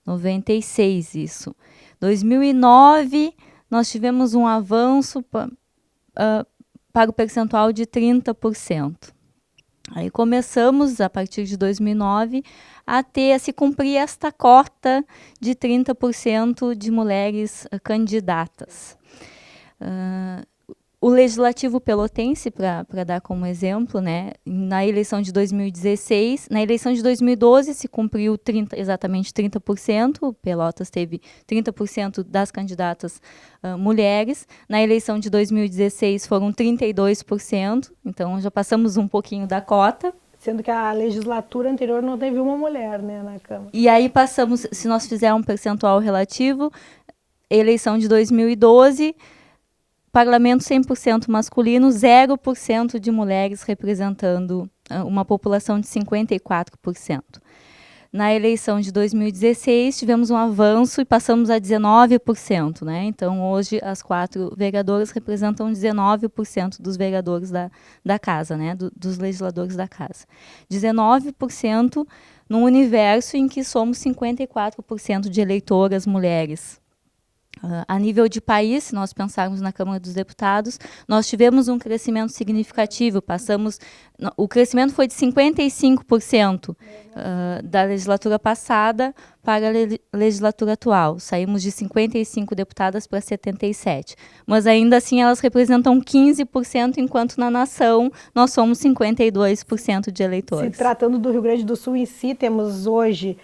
96 isso. 2009 nós tivemos um avanço para o percentual de 30%. Aí começamos, a partir de 2009, a se cumprir esta cota de 30% de mulheres candidatas. O Legislativo Pelotense, para dar como exemplo, né, na eleição de 2016, na eleição de 2012 se cumpriu exatamente 30%, Pelotas teve 30% das candidatas mulheres, na eleição de 2016 foram 32%, então já passamos um pouquinho da cota. Sendo que a legislatura anterior não teve uma mulher, né, na Câmara. E aí passamos, se nós fizermos um percentual relativo, eleição de 2012... Parlamento 100% masculino, 0% de mulheres representando uma população de 54%. Na eleição de 2016, tivemos um avanço e passamos a 19%. Né? Então, hoje, as 4 vereadoras representam 19% dos vereadores da Casa, né? Dos legisladores da Casa. 19% num universo em que somos 54% de eleitoras mulheres. A nível de país, se nós pensarmos na Câmara dos Deputados, nós tivemos um crescimento significativo, o crescimento foi de 55% da legislatura passada para a legislatura atual. Saímos de 55 deputadas para 77. Mas ainda assim elas representam 15%, enquanto na nação nós somos 52% de eleitores. Se tratando do Rio Grande do Sul em si, temos hoje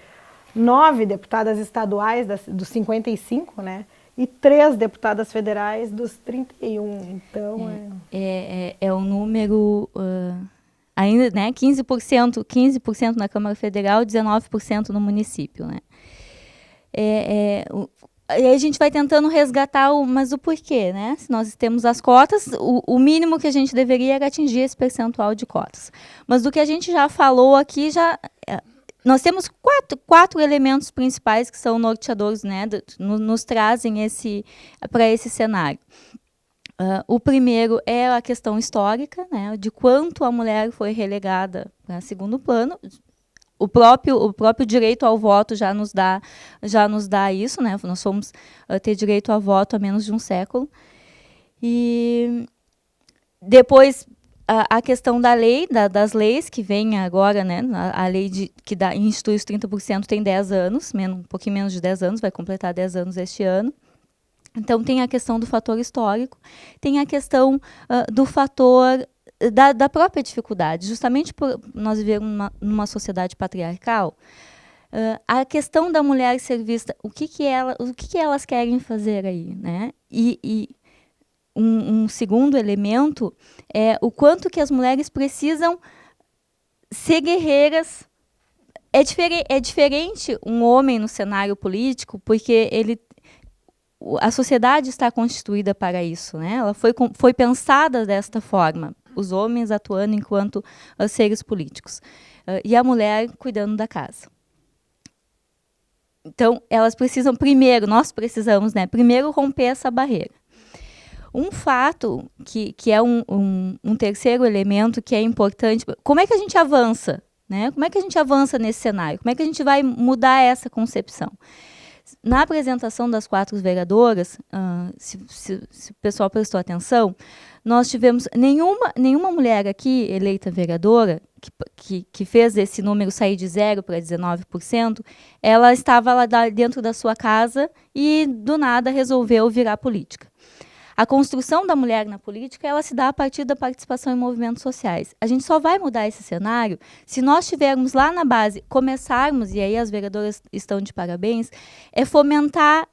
9 deputadas estaduais dos 55, né? E 3 deputadas federais dos 31. Então é um número ainda, né? 15% na Câmara Federal, 19% no município, né? E a gente vai tentando resgatar mas o porquê, né? Se nós temos as cotas, o mínimo que a gente deveria era atingir esse percentual de cotas. Mas do que a gente já falou aqui, nós temos quatro elementos principais que são norteadores, né, nos trazem para esse cenário. O primeiro é a questão histórica, né, de quanto a mulher foi relegada para segundo plano. O próprio direito ao voto já nos dá isso, né? Nós fomos ter direito ao voto há menos de um século. E depois a questão da lei, das leis que vem agora, né? A lei que institui os 30% tem 10 anos, um pouquinho menos de 10 anos, vai completar 10 anos este ano. Então, tem a questão do fator histórico, tem a questão do fator da própria dificuldade, justamente por nós vivermos numa sociedade patriarcal. A questão da mulher ser vista, o que elas querem fazer aí, né? E um segundo elemento é o quanto que as mulheres precisam ser guerreiras. É diferente um homem no cenário político, porque a sociedade está constituída para isso, né? Ela foi pensada desta forma, os homens atuando enquanto seres políticos, e a mulher cuidando da casa. Então, nós precisamos, né, primeiro romper essa barreira. Um fato que é um terceiro elemento que é importante, como é que a gente avança? Né? Como é que a gente avança nesse cenário? Como é que a gente vai mudar essa concepção? Na apresentação das 4 vereadoras, se o pessoal prestou atenção, nós tivemos nenhuma mulher aqui eleita vereadora que fez esse número sair de 0 para 19%, ela estava lá dentro da sua casa e, do nada, resolveu virar política. A construção da mulher na política, ela se dá a partir da participação em movimentos sociais. A gente só vai mudar esse cenário se nós tivermos lá na base, começarmos, e aí as vereadoras estão de parabéns, é fomentar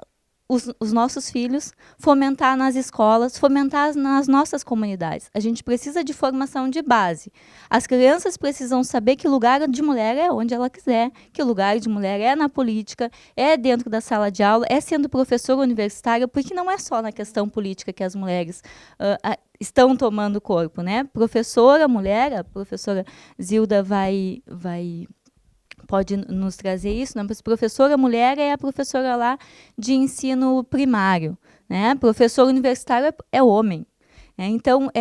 os nossos filhos, fomentar nas escolas, fomentar nas nossas comunidades. A gente precisa de formação de base. As crianças precisam saber que lugar de mulher é onde ela quiser, que o lugar de mulher é na política, é dentro da sala de aula, é sendo professora universitária, porque não é só na questão política que as mulheres estão tomando corpo, né? Professora, mulher, a professora Zilda pode nos trazer isso, né? Mas professora mulher é a professora lá de ensino primário, né? Professor universitário é homem. Então,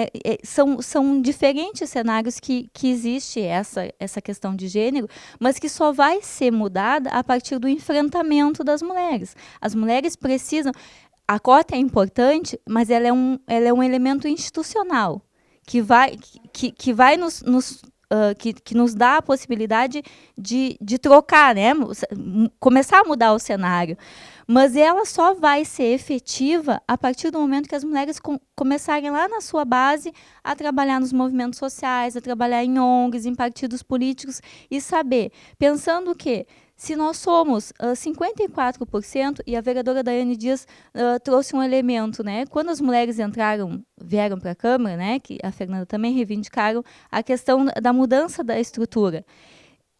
são diferentes cenários que existe essa questão de gênero, mas que só vai ser mudada a partir do enfrentamento das mulheres. As mulheres precisam... A cota é importante, mas ela é um elemento institucional que vai nos dá a possibilidade de trocar, né? Começar a mudar o cenário. Mas ela só vai ser efetiva a partir do momento que as mulheres começarem lá na sua base a trabalhar nos movimentos sociais, a trabalhar em ONGs, em partidos políticos e saber, pensando que se nós somos 54%, e a vereadora Daiane Dias trouxe um elemento, né? Quando as mulheres vieram para a Câmara, né? Que a Fernanda também reivindicaram a questão da mudança da estrutura.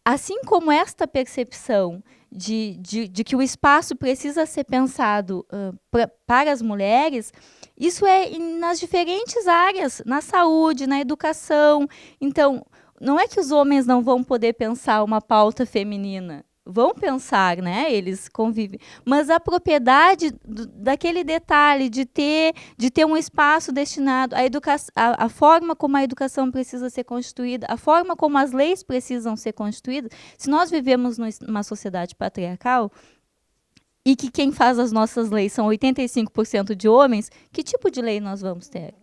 Assim como esta percepção de que o espaço precisa ser pensado para as mulheres, isso é nas diferentes áreas, na saúde, na educação. Então, não é que os homens não vão poder pensar uma pauta feminina. Vão pensar, né? Eles convivem. Mas a propriedade daquele detalhe de ter um espaço destinado à educação, a forma como a educação precisa ser constituída, a forma como as leis precisam ser constituídas. Se nós vivemos numa sociedade patriarcal e que quem faz as nossas leis são 85% de homens, que tipo de lei nós vamos ter?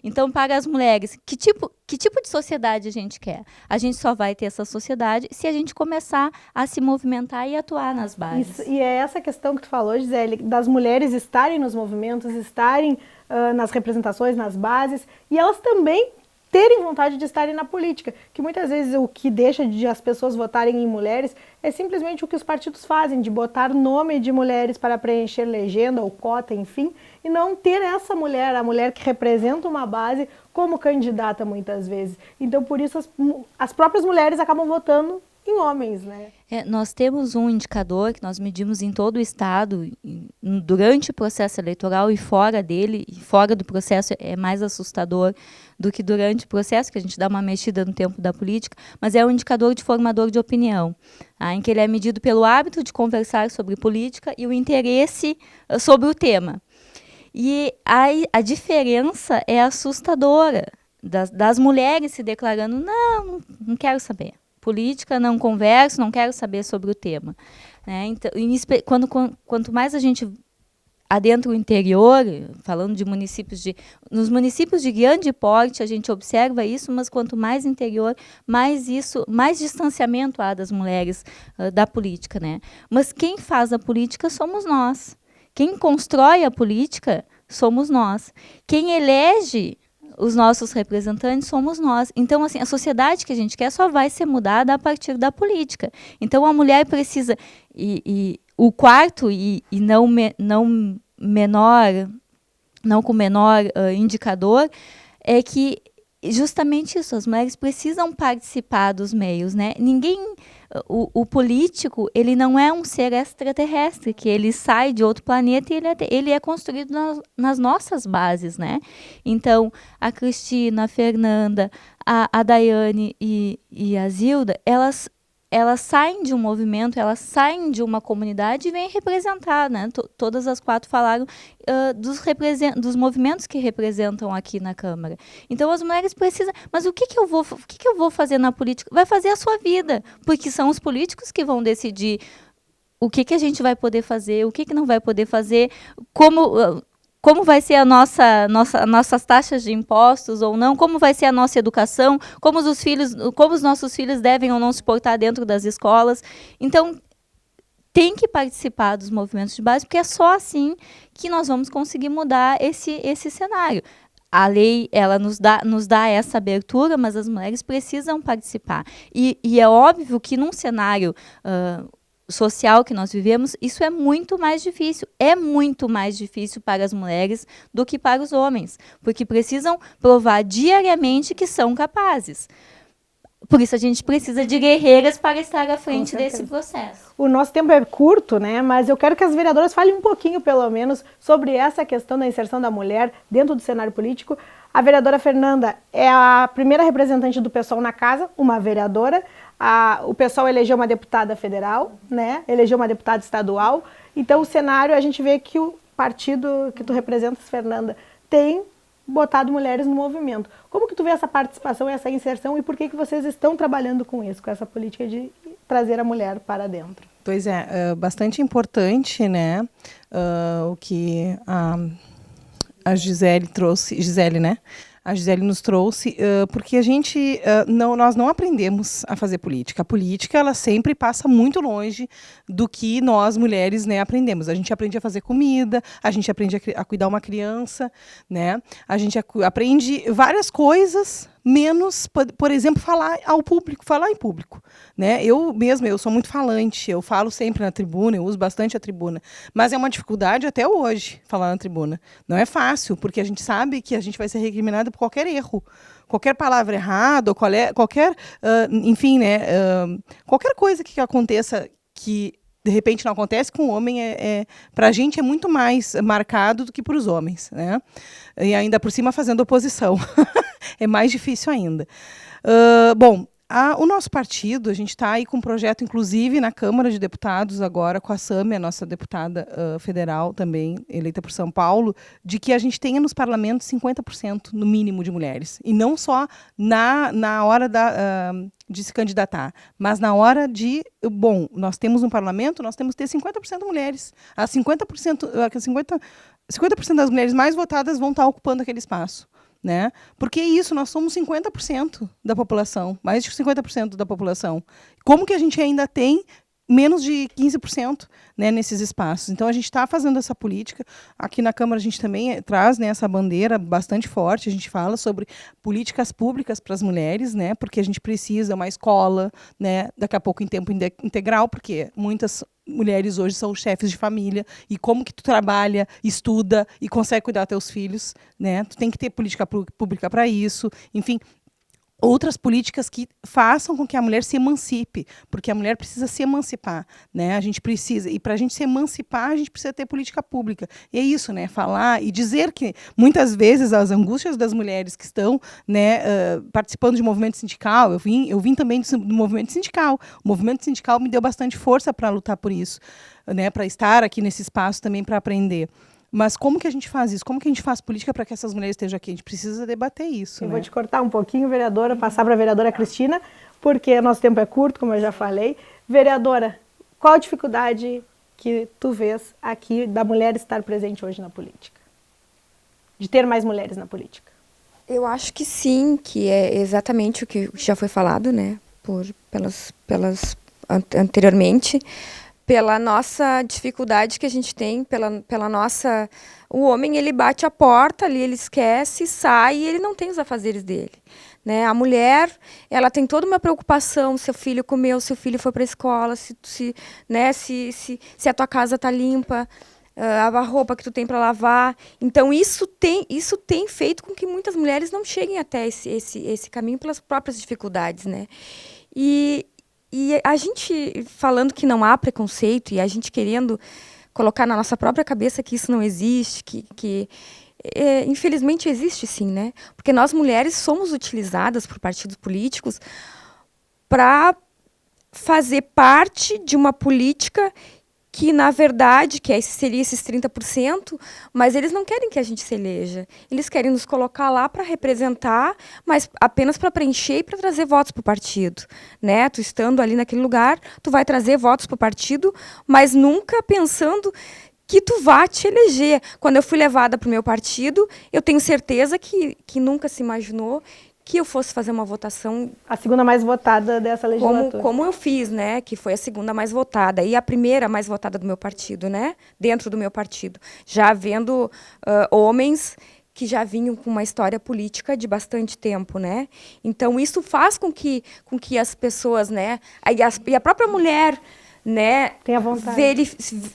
Então, para as mulheres, que tipo de sociedade a gente quer? A gente só vai ter essa sociedade se a gente começar a se movimentar e atuar nas bases. Isso, e é essa questão que tu falou, Gisele, das mulheres estarem nos movimentos, estarem nas representações, nas bases, e elas também terem vontade de estarem na política, que muitas vezes o que deixa de as pessoas votarem em mulheres é simplesmente o que os partidos fazem, de botar nome de mulheres para preencher legenda ou cota, enfim, e não ter essa mulher, a mulher que representa uma base, como candidata muitas vezes. Então, por isso, as próprias mulheres acabam votando em homens, né? Nós temos um indicador que nós medimos em todo o estado, durante o processo eleitoral e fora dele, e fora do processo é mais assustador do que durante o processo, que a gente dá uma mexida no tempo da política, mas é um indicador de formador de opinião, em que ele é medido pelo hábito de conversar sobre política e o interesse sobre o tema. E a diferença é assustadora, das mulheres se declarando, não quero saber. Política, não converso, não quero saber sobre o tema. Né? Então, quanto mais a gente adentra o interior, falando de nos municípios de grande porte, a gente observa isso, mas quanto mais interior, mais distanciamento há das mulheres da política. Né? Mas quem faz a política somos nós. Quem constrói a política somos nós. Quem elege os nossos representantes somos nós. Então, assim, a sociedade que a gente quer só vai ser mudada a partir da política. Então, a mulher precisa... o quarto, não com menor indicador, é que justamente isso, as mulheres precisam participar dos meios, né? O político, ele não é um ser extraterrestre, que ele sai de outro planeta e ele é construído nas nossas bases, né? Então, a Cristina, a Fernanda, a Daiane e a Zilda, elas saem de um movimento, elas saem de uma comunidade e vêm representar, né? Todas as 4 falaram dos movimentos que representam aqui na Câmara. Então, as mulheres precisam... Mas o que eu vou fazer na política? Vai fazer a sua vida, porque são os políticos que vão decidir o que a gente vai poder fazer, o que não vai poder fazer, como vai ser nossas taxas de impostos ou não, como vai ser a nossa educação, como os nossos filhos devem ou não se portar dentro das escolas. Então, tem que participar dos movimentos de base, porque é só assim que nós vamos conseguir mudar esse cenário. A lei, ela nos dá essa abertura, mas as mulheres precisam participar. E é óbvio que num cenário social que nós vivemos, isso é muito mais difícil. É muito mais difícil para as mulheres do que para os homens, porque precisam provar diariamente que são capazes. Por isso a gente precisa de guerreiras para estar à frente desse processo. O nosso tempo é curto, né? Mas eu quero que as vereadoras falem um pouquinho, pelo menos, sobre essa questão da inserção da mulher dentro do cenário político. A vereadora Fernanda é a primeira representante do PSOL na casa, uma vereadora. O PSOL elegeu uma deputada federal, né? Elegeu uma deputada estadual. Então, o cenário, a gente vê que o partido que tu representas, Fernanda, tem botado mulheres no movimento. Como que tu vê essa participação, essa inserção, e por que vocês estão trabalhando com isso, com essa política de trazer a mulher para dentro? Pois é, bastante importante, né, o que a Gisele trouxe, né? A Gisele nos trouxe, porque a gente, nós não aprendemos a fazer política. A política, ela sempre passa muito longe do que nós, mulheres, né, aprendemos. A gente aprende a fazer comida, a gente aprende a cuidar uma criança, né? A gente aprende várias coisas, menos, por exemplo, falar em público, né? Eu sou muito falante, eu falo sempre na tribuna, eu uso bastante a tribuna, mas é uma dificuldade até hoje falar na tribuna. Não é fácil, porque a gente sabe que a gente vai ser recriminado por qualquer erro, qualquer palavra errada, qualquer, enfim, né? Qualquer coisa que aconteça que de repente não acontece com o homem, para a gente é muito mais marcado do que para os homens, né? E ainda por cima fazendo oposição. É mais difícil ainda. Bom, o nosso partido, a gente está aí com um projeto, inclusive, na Câmara de Deputados agora, com a Sami, a nossa deputada federal também, eleita por São Paulo, de que a gente tenha nos parlamentos 50% no mínimo de mulheres. E não só na hora de se candidatar, mas na hora de... Bom, nós temos um parlamento, nós temos que ter 50% mulheres. As 50% das mulheres mais votadas vão estar ocupando aquele espaço. Né? Porque é isso, nós somos 50% da população, mais de 50% da população. Como que a gente ainda tem menos de 15%, né, nesses espaços? Então, a gente está fazendo essa política. Aqui na Câmara, a gente também traz, né, essa bandeira bastante forte. A gente fala sobre políticas públicas para as mulheres, né, porque a gente precisa uma escola, né, daqui a pouco em tempo integral, porque muitas mulheres hoje são chefes de família, e como que tu trabalha, estuda e consegue cuidar dos teus filhos, né? Tu tem que ter política pública para isso, enfim, outras políticas que façam com que a mulher se emancipe, porque a mulher precisa se emancipar, né? A gente precisa, e para a gente se emancipar, a gente precisa ter política pública. E é isso, né? Falar e dizer que muitas vezes as angústias das mulheres que estão, né, participando de movimento sindical, eu vim também do movimento sindical. O movimento sindical me deu bastante força para lutar por isso, né? Para estar aqui nesse espaço também para aprender. Mas como que a gente faz isso? Como que a gente faz política para que essas mulheres estejam aqui? A gente precisa debater isso. Eu vou te cortar um pouquinho, vereadora, passar para a vereadora Cristina, porque nosso tempo é curto, como eu já falei. Vereadora, qual a dificuldade que tu vês aqui da mulher estar presente hoje na política? De ter mais mulheres na política? Eu acho que sim, que é exatamente o que já foi falado, né, pelas anteriormente, pela nossa dificuldade que a gente tem, pela nossa... O homem, ele bate a porta ali, ele esquece, sai e ele não tem os afazeres dele, né? A mulher, ela tem toda uma preocupação, se o filho comeu, se o filho foi para a escola, se a tua casa está limpa, a roupa que tu tem para lavar. Então, isso tem feito com que muitas mulheres não cheguem até esse caminho pelas próprias dificuldades, né? E a gente falando que não há preconceito e a gente querendo colocar na nossa própria cabeça que isso não existe, que infelizmente existe sim, né? Porque nós mulheres somos utilizadas por partidos políticos para fazer parte de uma política que, na verdade, seria esses 30%, mas eles não querem que a gente se eleja. Eles querem nos colocar lá para representar, mas apenas para preencher e para trazer votos para o partido. Né? Tu estando ali naquele lugar, tu vai trazer votos para o partido, mas nunca pensando que tu vá te eleger. Quando eu fui levada para o meu partido, eu tenho certeza que nunca se imaginou que eu fosse fazer uma votação... A segunda mais votada dessa legislatura. Como eu fiz, né? Que foi a segunda mais votada. E a primeira mais votada do meu partido, né? Dentro do meu partido. Já havendo homens que já vinham com uma história política de bastante tempo, né? Então, isso faz com que as pessoas, né? E a própria mulher... né, tenha vontade.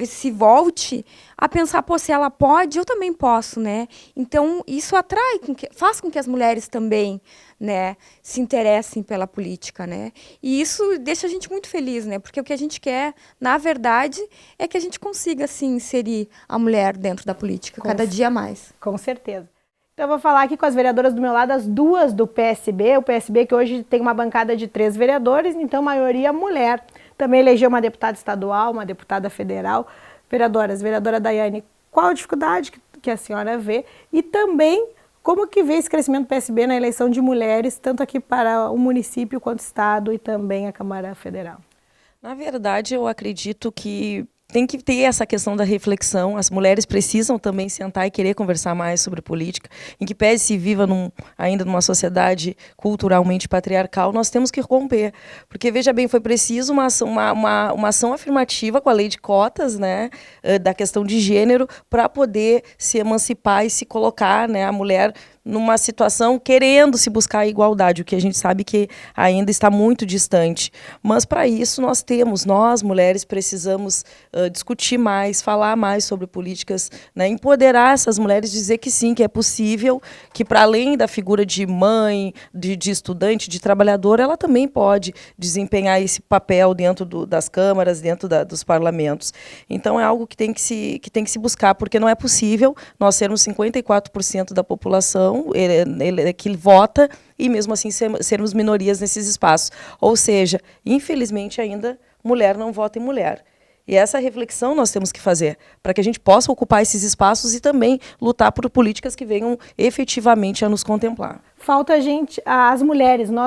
Se volte a pensar, pô, se ela pode, eu também posso, né? Então, isso atrai, faz com que as mulheres também, né, se interessem pela política, né? E isso deixa a gente muito feliz, né? Porque o que a gente quer, na verdade, é que a gente consiga, assim, inserir a mulher dentro da política, cada dia mais. Com certeza. Então, eu vou falar aqui com as vereadoras do meu lado, as duas do PSB. O PSB que hoje tem uma bancada de 3 vereadores, então, maioria mulher. Também elegeu uma deputada estadual, uma deputada federal. Vereadora Daiane, qual a dificuldade que a senhora vê? E também, como que vê esse crescimento do PSB na eleição de mulheres, tanto aqui para o município quanto o estado e também a Câmara Federal? Na verdade, eu acredito que tem que ter essa questão da reflexão. As mulheres precisam também sentar e querer conversar mais sobre política. Em que pese se viva ainda numa sociedade culturalmente patriarcal, nós temos que romper. Porque, veja bem, foi preciso uma ação afirmativa com a lei de cotas, né, da questão de gênero, para poder se emancipar e se colocar, né, a mulher numa situação querendo se buscar a igualdade, o que a gente sabe que ainda está muito distante. Mas para isso nós mulheres precisamos discutir mais, falar mais sobre políticas, né, empoderar essas mulheres, dizer que sim, que é possível, que para além da figura de mãe, de estudante, de trabalhadora, ela também pode desempenhar esse papel dentro das câmaras, dentro dos parlamentos. Então é algo que tem que se buscar, porque não é possível nós sermos 54% da população que vota e mesmo assim sermos minorias nesses espaços. Ou seja, infelizmente ainda mulher não vota em mulher. E essa reflexão nós temos que fazer para que a gente possa ocupar esses espaços e também lutar por políticas que venham efetivamente a nos contemplar. Falta nós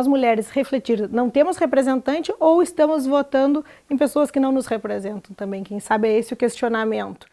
mulheres, refletir. Não temos representante ou estamos votando em pessoas que não nos representam também? Quem sabe é esse o questionamento.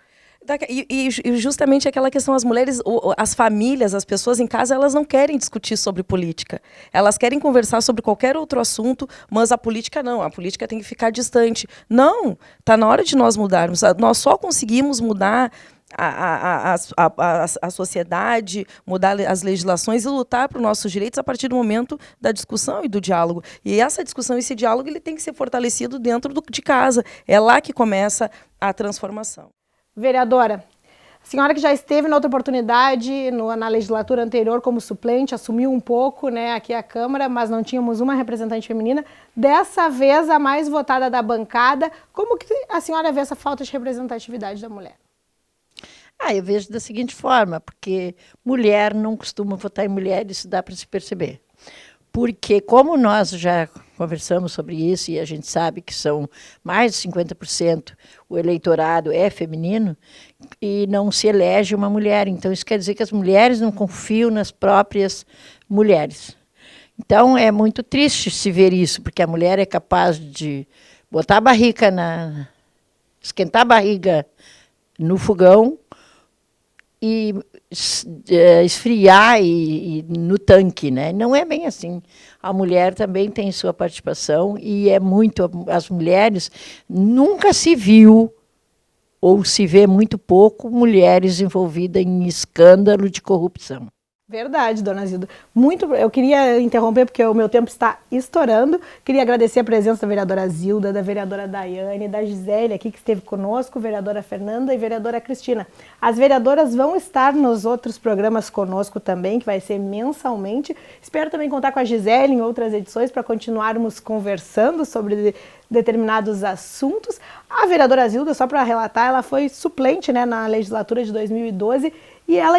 E justamente aquela questão, as mulheres, as famílias, as pessoas em casa, elas não querem discutir sobre política. Elas querem conversar sobre qualquer outro assunto, mas a política não. A política tem que ficar distante. Não, está na hora de nós mudarmos. Nós só conseguimos mudar a sociedade, mudar as legislações e lutar por nossos direitos a partir do momento da discussão e do diálogo. E essa discussão, esse diálogo, ele tem que ser fortalecido dentro de casa. É lá que começa a transformação. Vereadora, a senhora que já esteve na outra oportunidade, na legislatura anterior como suplente, assumiu um pouco, né, aqui a Câmara, mas não tínhamos uma representante feminina. Dessa vez, a mais votada da bancada. Como que a senhora vê essa falta de representatividade da mulher? Eu vejo da seguinte forma, porque mulher não costuma votar em mulher, isso dá para se perceber. Porque como nós já conversamos sobre isso e a gente sabe que são mais de 50% o eleitorado é feminino e não se elege uma mulher. Então isso quer dizer que as mulheres não confiam nas próprias mulheres. Então é muito triste se ver isso, porque a mulher é capaz de botar a barriga esquentar a barriga no fogão e esfriar e no tanque, né? Não é bem assim. A mulher também tem sua participação e as mulheres nunca se viu ou se vê muito pouco mulheres envolvidas em escândalo de corrupção. Verdade, dona Zilda. Eu queria interromper porque o meu tempo está estourando. Queria agradecer a presença da vereadora Zilda, da vereadora Daiane, da Gisele aqui que esteve conosco, vereadora Fernanda e vereadora Cristina. As vereadoras vão estar nos outros programas conosco também, que vai ser mensalmente. Espero também contar com a Gisele em outras edições para continuarmos conversando sobre determinados assuntos. A vereadora Zilda, só para relatar, ela foi suplente, né, na legislatura de 2012 e ela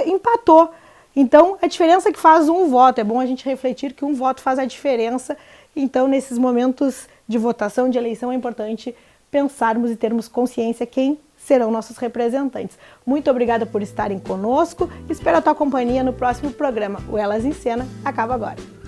empatou. Então, a diferença que faz um voto, é bom a gente refletir que um voto faz a diferença. Então, nesses momentos de votação, de eleição, é importante pensarmos e termos consciência quem serão nossos representantes. Muito obrigada por estarem conosco. Espero a tua companhia no próximo programa. O Elas em Cena acaba agora.